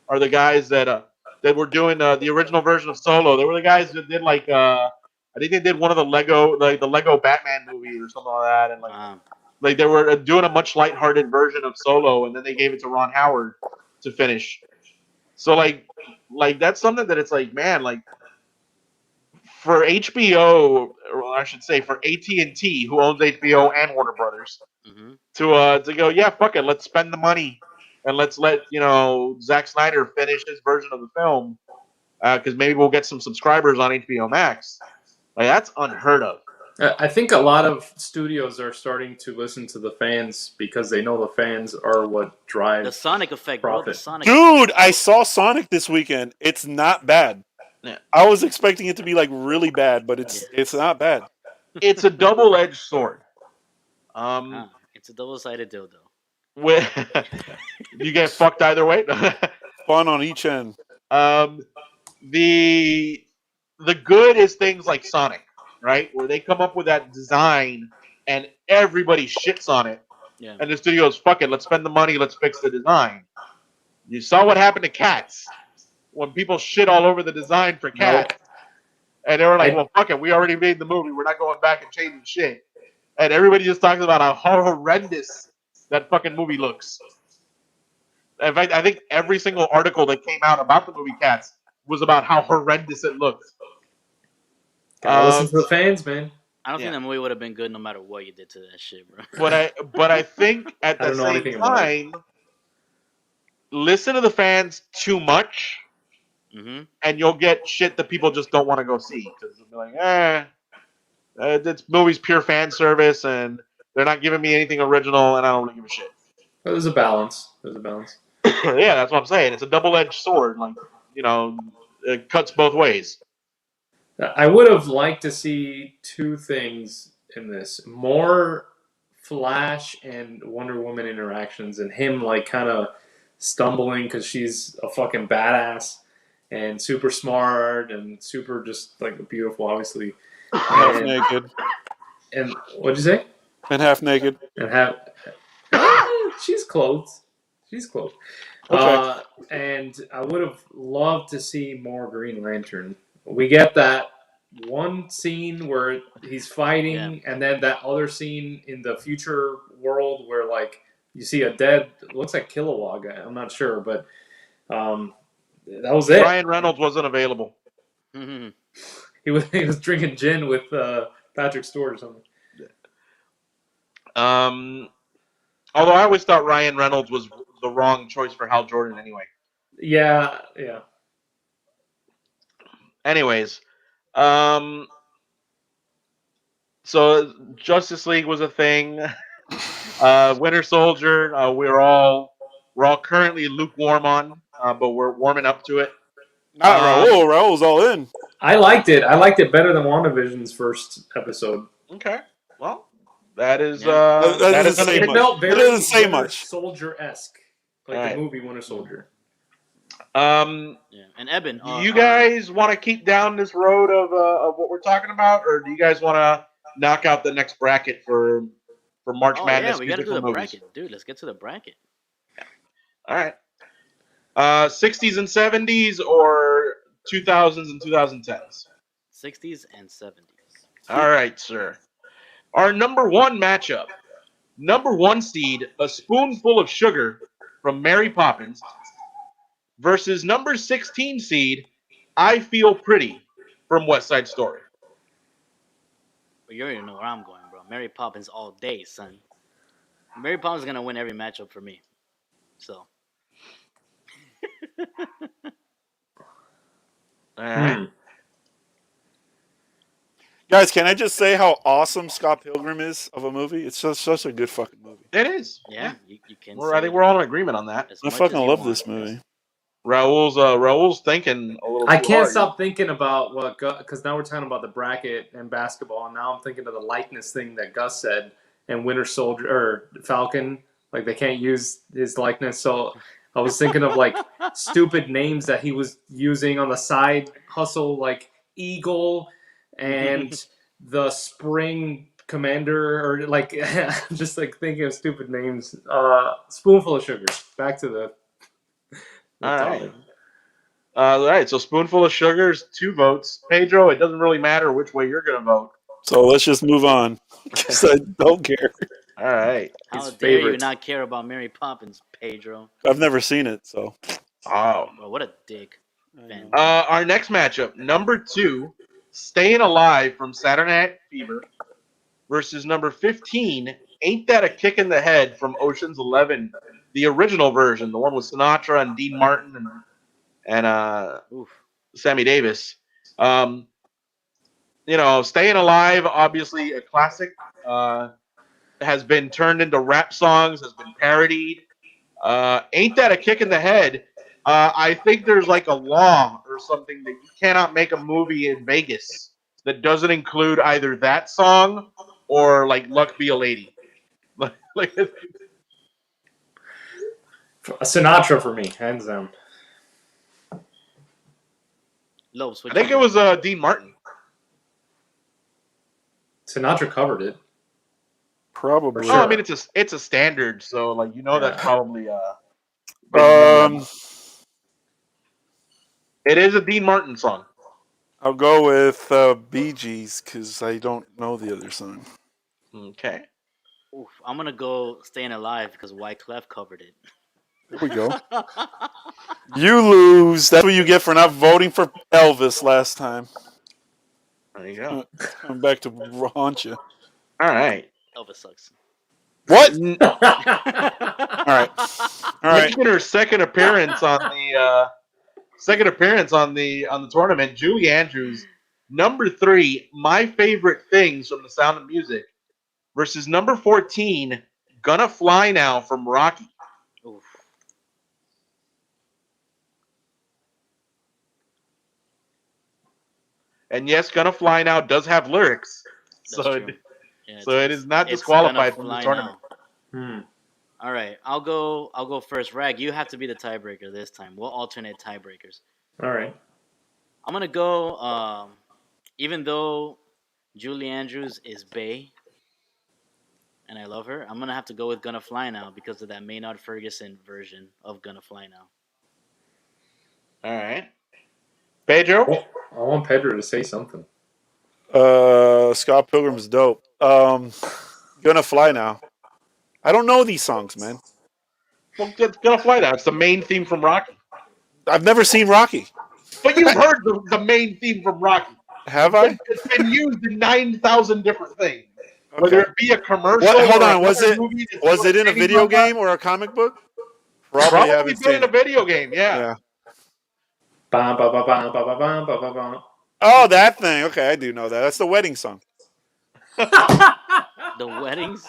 are the guys that were doing the original version of Solo. They were the guys that did I think they did one of the Lego Batman movie or something like that, and like they were doing a much lighthearted version of Solo, and then they gave it to Ron Howard to finish. So like that's something that it's like, man, like for HBO, or I should say for AT&T, who owns HBO and Warner Brothers,
Mm-hmm.
to go, yeah, fuck it, let's spend the money and let's let Zack Snyder finish his version of the film because maybe we'll get some subscribers on HBO Max. Like that's unheard of.
I think a lot of studios are starting to listen to the fans because they know the fans are what
The
drives.
Sonic effect, bro. The
Profit.
Sonic
Dude, I saw Sonic this weekend. It's not bad.
Yeah.
I was expecting it to be like really bad, but it's not bad.
It's a double-edged sword.
It's a double-sided dildo.
With you get fucked either way.
Fun on each end.
The good is things like Sonic, right? Where they come up with that design and everybody shits on it.
Yeah.
And the studio's, fuck it, let's spend the money, let's fix the design. You saw what happened to Cats when people shit all over the design for Cats. And they were like, well, fuck it, we already made the movie, we're not going back and changing shit. And everybody just talks about how horrendous that fucking movie looks. In fact, I think every single article that came out about the movie Cats was about how horrendous it looked.
Gotta listen to the fans, man.
I don't think that movie would have been good no matter what you did to that shit, bro.
But I think at the
I don't know
same
anything about
time, listen to the fans too much,
Mm-hmm.
and you'll get shit that people just don't want to go see because they'll be like, this movie's pure fan service, and they're not giving me anything original, and I don't really give a shit.
But there's a balance. There's a balance.
Yeah, that's what I'm saying. It's a double-edged sword. Like, it cuts both ways.
I would have liked to see two things in this: more Flash and Wonder Woman interactions, and him like kind of stumbling because she's a fucking badass and super smart and super just like beautiful, obviously.
Half
And,
naked.
and what'd you say?
And half naked.
And have she's clothed. She's clothed.
Okay.
And I would have loved to see more Green Lantern. We get that one scene where he's fighting, and then that other scene in the future world where like you see a dead, looks like Kilowog guy. I'm not sure, but that was it.
Ryan Reynolds wasn't available.
Mm-hmm.
He was drinking gin with Patrick Stewart or something.
Although I always thought Ryan Reynolds was the wrong choice for Hal Jordan anyway.
Yeah.
Anyways, so Justice League was a thing. Winter Soldier, we're all currently lukewarm on, but we're warming up to it.
Not Raul. Raul's all in.
I liked it. I liked it better than WandaVision's first episode.
Okay, well, that is
That
that
doesn't
is
say
It
much.
felt very
It doesn't say
Winter
much.
Soldier-esque, like
Alright.
the movie Winter Soldier.
Yeah. And Eben,
Do you guys want to keep down this road of what we're talking about, or do you guys want to knock out the next bracket for March Madness?
Yeah, we gotta do
musical
the
movies?
bracket, dude. Let's get to the bracket.
All right. 60s and 70s or 2000s and 2010s?
60s and 70s.
All right, sir. Our number one matchup. Number one seed, A Spoonful of Sugar from Mary Poppins versus number 16 seed, I Feel Pretty from West Side Story.
But you already know where I'm going, bro. Mary Poppins all day, son. Mary Poppins is gonna win every matchup for me. So.
All right.
Guys, can I just say how awesome Scott Pilgrim is of a movie? It's such a good fucking movie.
It is.
Yeah, you can.
I think we're all in agreement on that.
as
I
much
fucking
as you
love
want.
this movie.
Raul's thinking a little.
I
too
can't
hard.
stop thinking about what because now we're talking about the bracket and basketball, and now I'm thinking of the likeness thing that Gus said and Winter Soldier or Falcon. Like they can't use his likeness, so I was thinking of like stupid names that he was using on the side hustle, like Eagle and the spring Commander, or like just like thinking of stupid names. Spoonful of Sugar. Back to the
All right.
topic.
All right. So Spoonful of Sugar is 2 votes. Pedro, it doesn't really matter which way you're gonna vote.
So let's just move on. Because I don't care.
All right.
How
His
dare you
favorite.
not care about Mary Poppins, Pedro?
I've never seen it, so.
Oh.
Bro, what a dick.
I know.
Our next matchup, number 2, Staying Alive from Saturday Night Fever versus number 15, Ain't That a Kick in the Head from Ocean's 11, the original version, the one with Sinatra and Dean Martin and
Oof.
Sammy Davis. Staying Alive, obviously a classic, has been turned into rap songs, has been parodied. Ain't That a Kick in the Head? I think there's like a law or something that you cannot make a movie in Vegas that doesn't include either that song or like Luck Be a Lady. Like,
Sinatra for me, hands down.
Lopes, what
I think
you
it was Dean Martin.
Sinatra covered it.
Probably.
For sure.
Oh, I mean it's a standard, so like that's
Yeah.
probably been
Um,
it is a Dean Martin song.
I'll go with Bee Gees because I don't know the other song.
Okay.
Oof, I'm gonna go Staying Alive because Wyclef covered it.
There we go. You lose. That's what you get for not voting for Elvis last time.
There you go.
It's coming back to haunt you.
All right.
Elvis sucks.
What?
N-
All right. All right.
Making her second appearance on the tournament, Julie Andrews, number 3, My Favorite Things from The Sound of Music, versus number 14, Gonna Fly Now from Rocky.
Oof.
And yes, Gonna Fly Now does have lyrics,
That's
so
true. Yeah,
so it is not
it's gonna
disqualified from the
fly
tournament.
now. All right, I'll go first. Rag, you have to be the tiebreaker this time. We'll alternate tiebreakers.
All right.
I'm gonna go. Even though Julie Andrews is bae, and I love her, I'm gonna have to go with "Gonna Fly Now" because of that Maynard Ferguson version of "Gonna Fly Now."
All right. Pedro?
I want Pedro to say something.
Scott Pilgrim's dope. Gonna Fly Now. I don't know these songs, man.
Well, it's Gonna Fly Now. It's the main theme from Rocky.
I've never seen Rocky.
But you've heard the main theme from Rocky.
Have I?
It's been used in 9,000 different things. Whether
Okay.
it be a commercial
What? Hold
or
on. Was
another
it
movie that's
was it in a
singing
video
about that.
game or a comic book? Probably
Probably
haven't
been in
seen
a
it.
video game, yeah.
Yeah.
Bam, ba, ba, bam, ba, ba, bam, ba, ba, bam.
Oh, that thing. Okay, I do know that. That's the wedding song.
The weddings.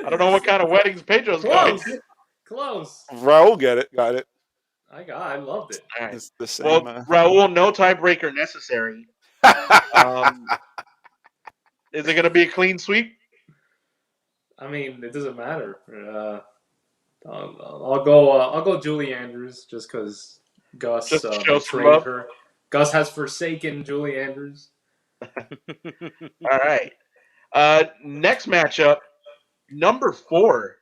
I don't know what kind of weddings Pedro's going
Close.
to.
Close.
Raul got it.
I loved it.
All right.
It's the same.
Well, Raul, no tiebreaker necessary. Is it going to be a clean sweep?
I mean, it doesn't matter. I'll go Julie Andrews just because Gus
Just to show some
betrayed
love?
her. Gus has forsaken Julie Andrews.
All right. Next matchup, number 4,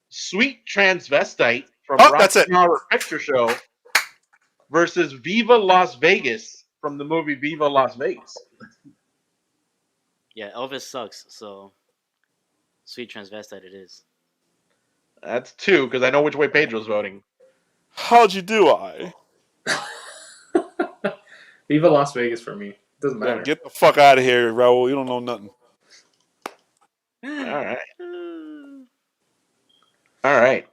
Sweet Transvestite from
Oh, that's
Rocky
it.
Horror Picture Show versus Viva Las Vegas from the movie Viva Las Vegas.
Yeah, Elvis sucks. So, Sweet Transvestite it is.
That's 2 because I know which way Pedro's voting.
How'd you do, I?
Viva Las Vegas for me. Doesn't
Yeah,
matter.
get the fuck out of here, Raul. You don't know nothing.
All right. All right.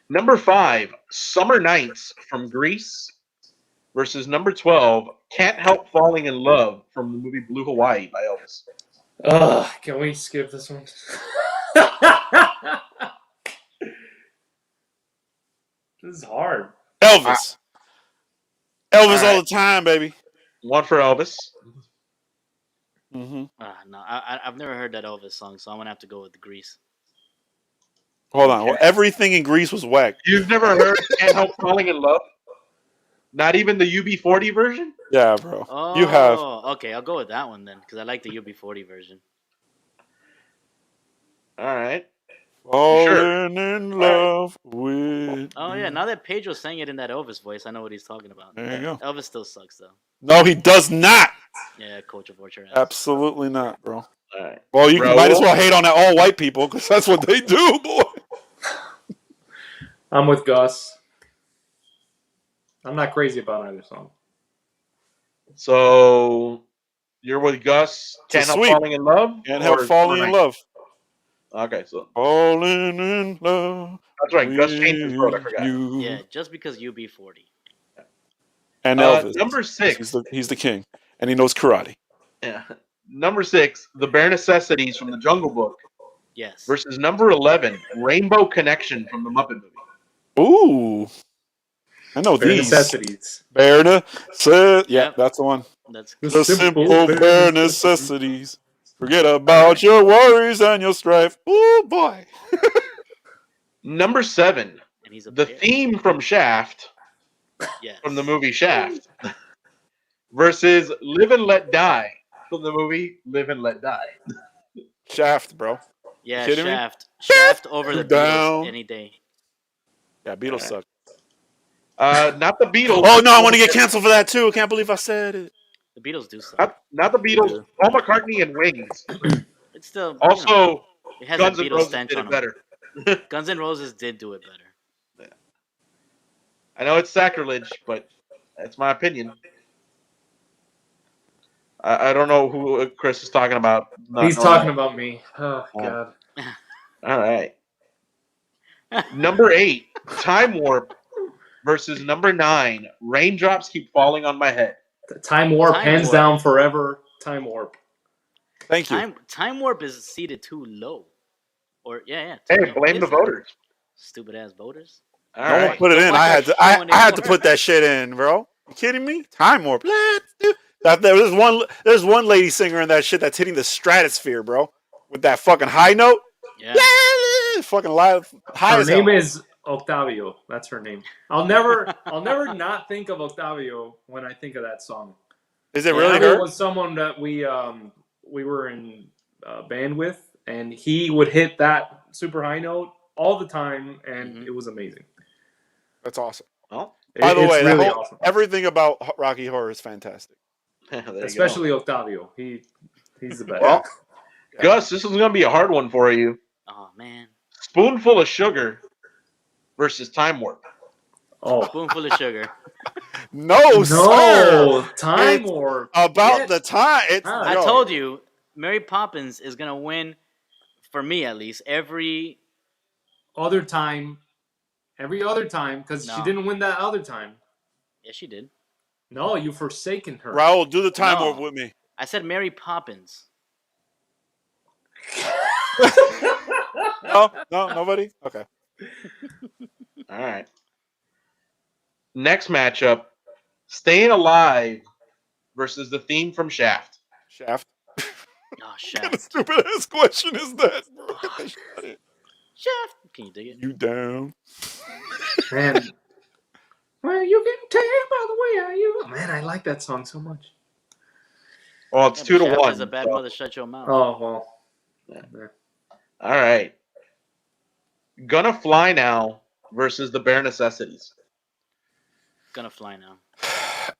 Number 5, Summer Nights from Greece versus number 12, Can't Help Falling in Love from the movie Blue Hawaii by Elvis.
Can we skip this one? This is hard.
Elvis. Elvis
All
all the time, baby.
One for Elvis.
Mm-hmm.
No, I've never heard that Elvis song, so I'm gonna have to go with the Grease.
Hold on.
Okay.
Well, everything in Greece was whack.
You've never heard Can't Help Falling in Love? Not even the UB40 version?
Yeah, bro.
Oh,
You have.
Okay, I'll go with that one then, because I like the UB40 version.
All right.
Falling in love with.
Oh yeah, now that Pedro sang it in that Elvis voice, I know what he's talking about.
There you go.
Elvis still sucks though.
No, he does not.
Yeah, Coach of Orchard.
Absolutely not, bro.
All right.
Well, you might as
Raul?
well hate on all white people because that's what they do, boy.
I'm with Gus. I'm not crazy about either song.
So you're with Gus.
It's a
Can't help
sweep.
falling in love.
Can't help
or
falling
Summer
in
Nights?
love.
Okay, so
Falling in love.
that's right. Gus changed his vote. I
with
forgot.
you.
Yeah, just because UB40.
And Elvis.
Number 6.
He's the king, and he knows karate.
Yeah. Number 6, The Bare Necessities from the Jungle Book
Yes.
versus number 11, Rainbow Connection from the Muppet Movie.
Ooh, I know
Bare
these.
necessities.
Bare necessities. Yeah,
Yep.
that's the one.
That's
The simple bare necessities. Forget about your worries and your strife. Ooh, boy.
Number 7,
and he's a
the
bear.
theme from Shaft,
Yes.
from the movie Shaft, versus Live and Let Die from the movie Live and Let Die.
Shaft, bro.
Yeah,
kidding me?
Shaft. Shaft over the
Down.
Beatles any day.
Yeah, Beatles suck.
Not the Beatles.
Oh, no, I want to get canceled for that, too. Can't believe I said it.
The Beatles do suck.
Not the Beatles. Paul McCartney and Wings.
It's still
Also,
it has
Guns
a
N'
Beatles
Roses
stench
did
on
it
them.
better.
Guns N' Roses did do it better.
I know it's sacrilege, but that's my opinion. I don't know who Chris is talking about.
He's talking about me. Oh, God.
All right. Number 8, Time Warp versus number 9, Raindrops Keep Falling on My Head.
Time Warp,
Time
hands
Warp.
down forever. Time Warp.
Thank you.
Time Warp is seated too low. Or yeah.
Hey,
too low.
blame the
Is it?
voters.
Stupid ass voters.
All
No one
right.
put it
Don't
in.
watch
I
that
had to.
show
I had to
anymore.
put that shit in, bro. You kidding me? Time warp. Let's do. There's one. There's one lady singer in that shit that's hitting the stratosphere, bro, with that fucking high note.
Yeah.
Fucking live, high
Her
as
name
hell.
is Octavio. That's her name. I'll never not think of Octavio when I think of that song.
Is it really
Octavio
her?
was someone that we were in band with, and he would hit that super high note all the time, and it was amazing.
That's awesome.
Well,
By the
It's
way,
really
that
awesome.
everything about Rocky Horror is fantastic.
there you
Especially Octavio. He's the best.
Well, Gus, this is going to be a hard one for you.
Oh man.
Spoonful of Sugar versus Time Warp.
Oh
Spoonful of sugar.
No, sir.
no! Time
It's
Warp.
About
Get
the time. It's.
out.
I
yo,
told you, Mary Poppins is gonna win, for me at least, every
Other time. Every other time, because she
No.
didn't win that other time.
Yeah, she did.
No, you forsaken her.
Raul, do the time
No.
warp with me.
I said Mary Poppins.
No, nobody. Okay.
All right. Next matchup, Staying Alive versus the theme from Shaft.
Shaft.
Oh,
What kind of
Shaft.
stupid ass question is that, bro? Get that shit out of here.
Shaft. Can you dig it?
You down?
Man. Well, you can tell by the way I use. Man, I like that song so much.
Well, it's
Yeah,
2 to
Shaft
1.
is a bad
so-
mother. Shut your mouth.
Oh well.
All right. Gonna Fly Now versus the Bare Necessities.
Gonna fly now.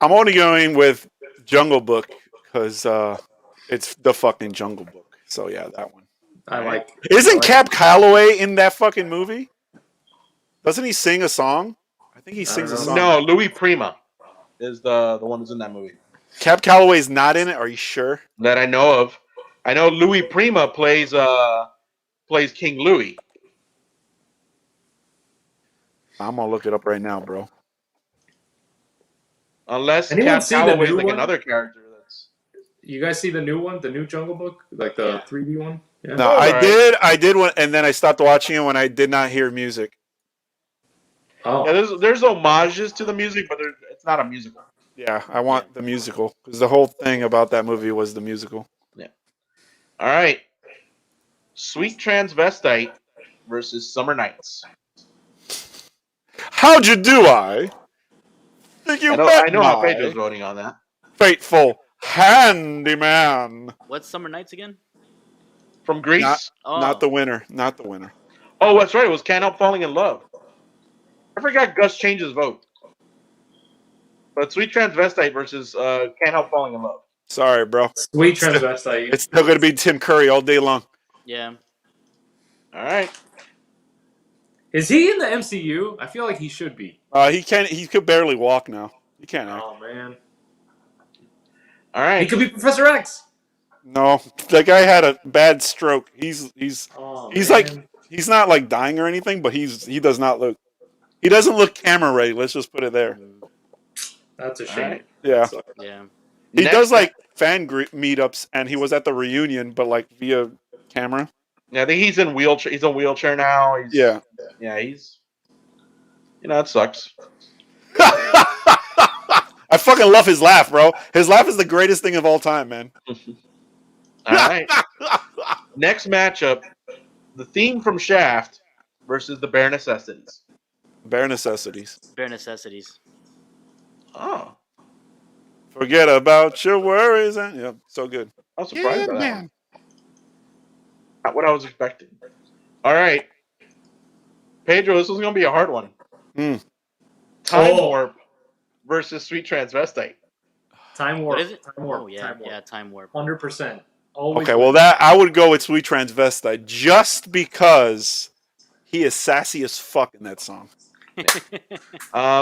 I'm only going with Jungle Book because it's the fucking Jungle Book. So yeah, that one.
I like.
Isn't
I like-
Cap Calloway in that fucking movie? Doesn't he sing a song? I think he sings a
don't
song.
No, Louis Prima is the one who's in that movie
Cap Calloway's not in it. Are you sure?
that I know of. I know Louis Prima plays King Louis.
I'm gonna look it up right now, bro.
Unless
Anyone
Cap
see the
Calloway's
new
like
one?
another character that's
You guys see the new one, the new Jungle Book, like the 3D one? Yeah.
No,
Oh,
I
alright.
did one, and then I stopped watching it when I did not hear music.
Oh.
Yeah, there's homages to the music, but it's not a musical.
Yeah, I want the musical because the whole thing about that movie was the musical.
All right. Sweet Transvestite versus Summer Nights.
How'd you do, I? Think you
I
met
know how
my
Pedro's voting on that.
faithful handyman.
What's Summer Nights again?
from Greece.
Not the winner. Not the winner.
Oh, that's right. It was Can't Help Falling in Love. I forgot Gus changed his vote. But Sweet Transvestite versus Can't Help Falling in Love.
Sorry, bro.
Sweet Transvestite.
It's still going to be Tim Curry all day long.
Yeah.
All right.
Is he in the MCU? I feel like he should be.
He can't. He could barely walk now. He can't act.
Oh man.
All right.
He could be Professor X.
No, that guy had a bad stroke. He's
Oh,
He's
man.
like he's not like dying or anything, but he does not look. He doesn't look camera ready. Let's just put it there.
That's a
All
shame.
right.
Yeah,
Yeah.
he
Next
does like fan meetups, and he was at the reunion, but like via camera.
Yeah, I think he's in wheelchair. He's in a wheelchair now.
Yeah.
Yeah, he's. It sucks.
I fucking love his laugh, bro. His laugh is the greatest thing of all time, man.
All right. Next matchup, the theme from Shaft versus the Bare Necessities.
Bare necessities.
Bare necessities.
Oh,
Forget about your worries. And yeah, so good.
I was surprised by that one. Not what I was expecting. All right, Pedro, this was going to be a hard one.
Hmm.
Time Warp versus Sweet Transvestite.
Time Warp.
What is it?
Time Warp.
Oh yeah,
Time Warp.
yeah, Time Warp.
100%. Always.
Okay, well that I would go with Sweet Transvestite just because he is sassy as fuck in that song.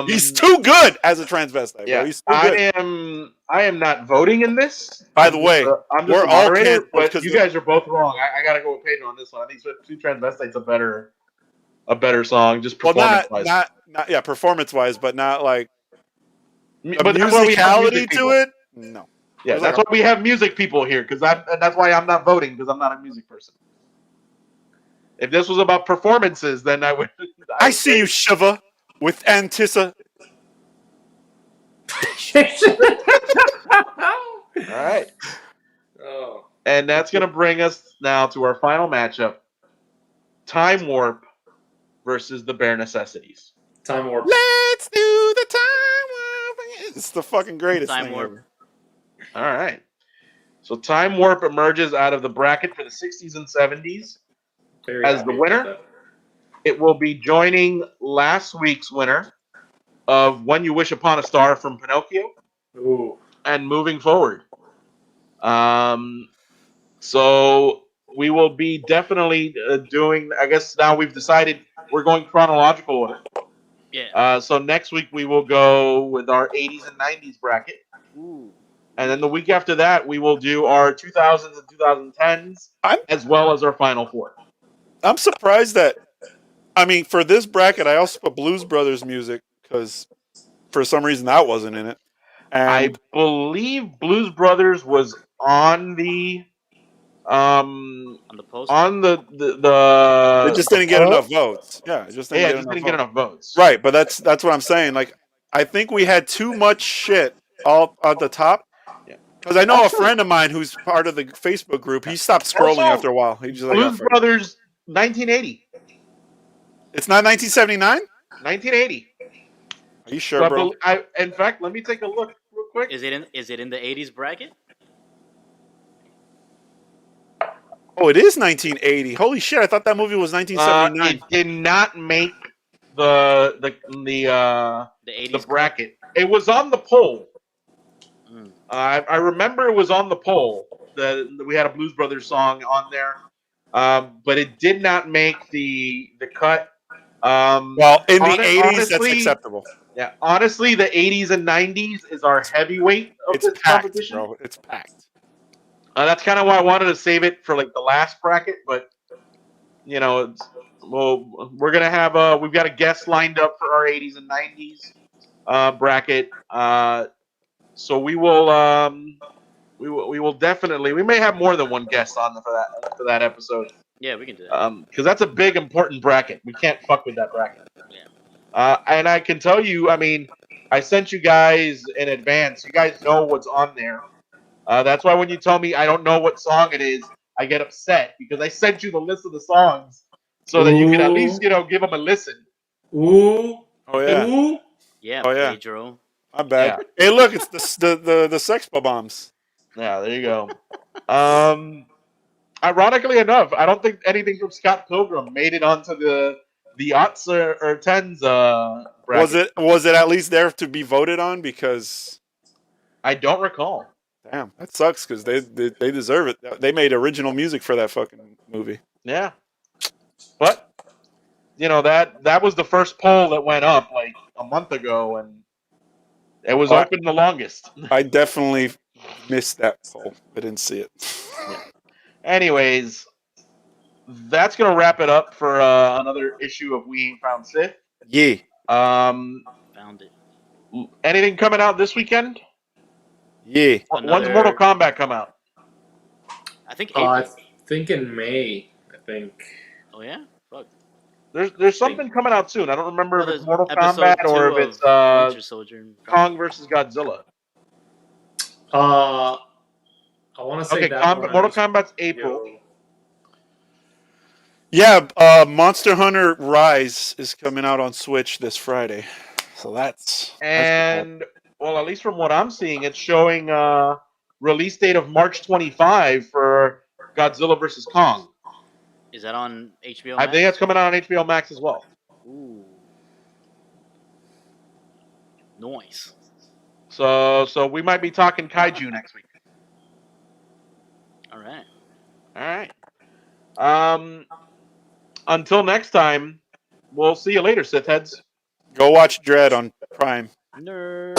He's too good as a transvestite.
Yeah,
bro. He's too good.
I am not voting in this.
By the way,
I'm just
we're
a
all
moderator,
canceled
but
'cause
you guys are both wrong. I gotta go with Pedro on this one. I think Sweet Transvestite's a better song, just
Well,
performance wise.
not performance wise, but not like the
But that's why we have
musicality
music
to
people.
it. No.
Yeah,
There's
that's
like
why we have music people here, and that's why I'm not voting, because I'm not a music person. If this was about performances, then I would.
I see you, Shiva, with Antissa.
All right,
Oh.
and that's gonna bring us now to our final matchup: Time Warp versus the Bare Necessities.
Time Warp.
Let's do the time warp. It's the fucking greatest
Time
thing
Warp.
ever.
All right, so Time Warp emerges out of the bracket for the 60s and 70s.
Very
As
happy
the winner?
about
It will be joining last week's winner of When You Wish Upon a Star from Pinocchio,
that. Ooh.
and moving forward. So we will be definitely doing. I guess now we've decided we're going chronological order.
Yeah.
So next week we will go with our 80s and 90s bracket,
Ooh.
and then the week after that we will do our 2000s and 2010s, as well as our final four.
I'm surprised that. I mean, for this bracket, I also put Blues Brothers music because for some reason that wasn't in it.
I
And
believe Blues Brothers was on the
On the post.
it just didn't get enough votes. Yeah, it just didn't get enough votes.
enough votes.
Right, but that's what I'm saying. Like, I think we had too much shit all at the top.
Yeah.
Because I know
Actually-
a friend of mine who's part of the Facebook group. He stopped scrolling
Also,
after a while. He just like,
Blues Brothers 1980.
it's not 1979.
1980.
Are you sure, bro?
In fact, let me take a look real quick.
Is it in the 80s bracket?
Oh, it is 1980. Holy shit! I thought that movie was 1979.
It did not make the
The 80s
bracket. It was on the poll.
Mm.
I remember it was on the poll. We had a Blues Brothers song on there, but it did not make the cut.
Well, in the 80s, that's
honestly,
acceptable.
Yeah, honestly, the 80s and 90s is our heavyweight of
It's
this
packed,
competition.
bro. It's packed.
That's kind of why I wanted to save it for like the last bracket, but we're gonna have we've got a guest lined up for our 80s and 90s bracket. So we will definitely, we may have more than one guest on for that episode.
Yeah, we can do that.
Because that's a big important bracket. We can't fuck with that bracket.
Yeah.
And I can tell you, I mean, I sent you guys in advance. You guys know what's on there. That's why when you tell me I don't know what song it is, I get upset because I sent you the list of the songs so that you can at least, give them a listen.
Ooh.
Oh yeah.
Ooh.
Yeah,
Oh, yeah.
Pedro.
I'm bad. Hey, look, it's the Sex Bombs.
Yeah, there you go. Ironically enough, I don't think anything from Scott Pilgrim made it onto the aughts or tens bracket.
Was it at least there to be voted on? Because
I don't recall.
damn, that sucks. Because they deserve it. They made original music for that fucking movie.
Yeah, but that was the first poll that went up like a month ago, and it was
I,
open the longest.
I definitely missed that poll. I didn't see it.
Yeah. Anyways, that's gonna wrap it up for another issue of We Ain't Found Sith.
Yeah.
Um,
Found it.
anything coming out this weekend?
Yeah.
When's Mortal Kombat come out?
I think April.
I think in May. I think.
Oh yeah. Fuck.
There's something coming out soon. I don't remember
Oh,
if it's
there's
Mortal
episode
Kombat or
2
if it's
of Winter Soldier.
Kong versus Godzilla.
I want to say
Okay,
that one.
Mortal Kombat's April.
Yeah. Monster Hunter Rise is coming out on Switch this Friday. So that's
And well, at least from what I'm seeing, it's showing release date of March 25 for Godzilla versus Kong.
Is that on HBO
I
Max?
think that's coming out on HBO Max as well.
Ooh. Nice.
So we might be talking kaiju next week.
All right.
All right. Until next time, we'll see you later, Sith heads.
go watch Dread on Prime.
Nerd.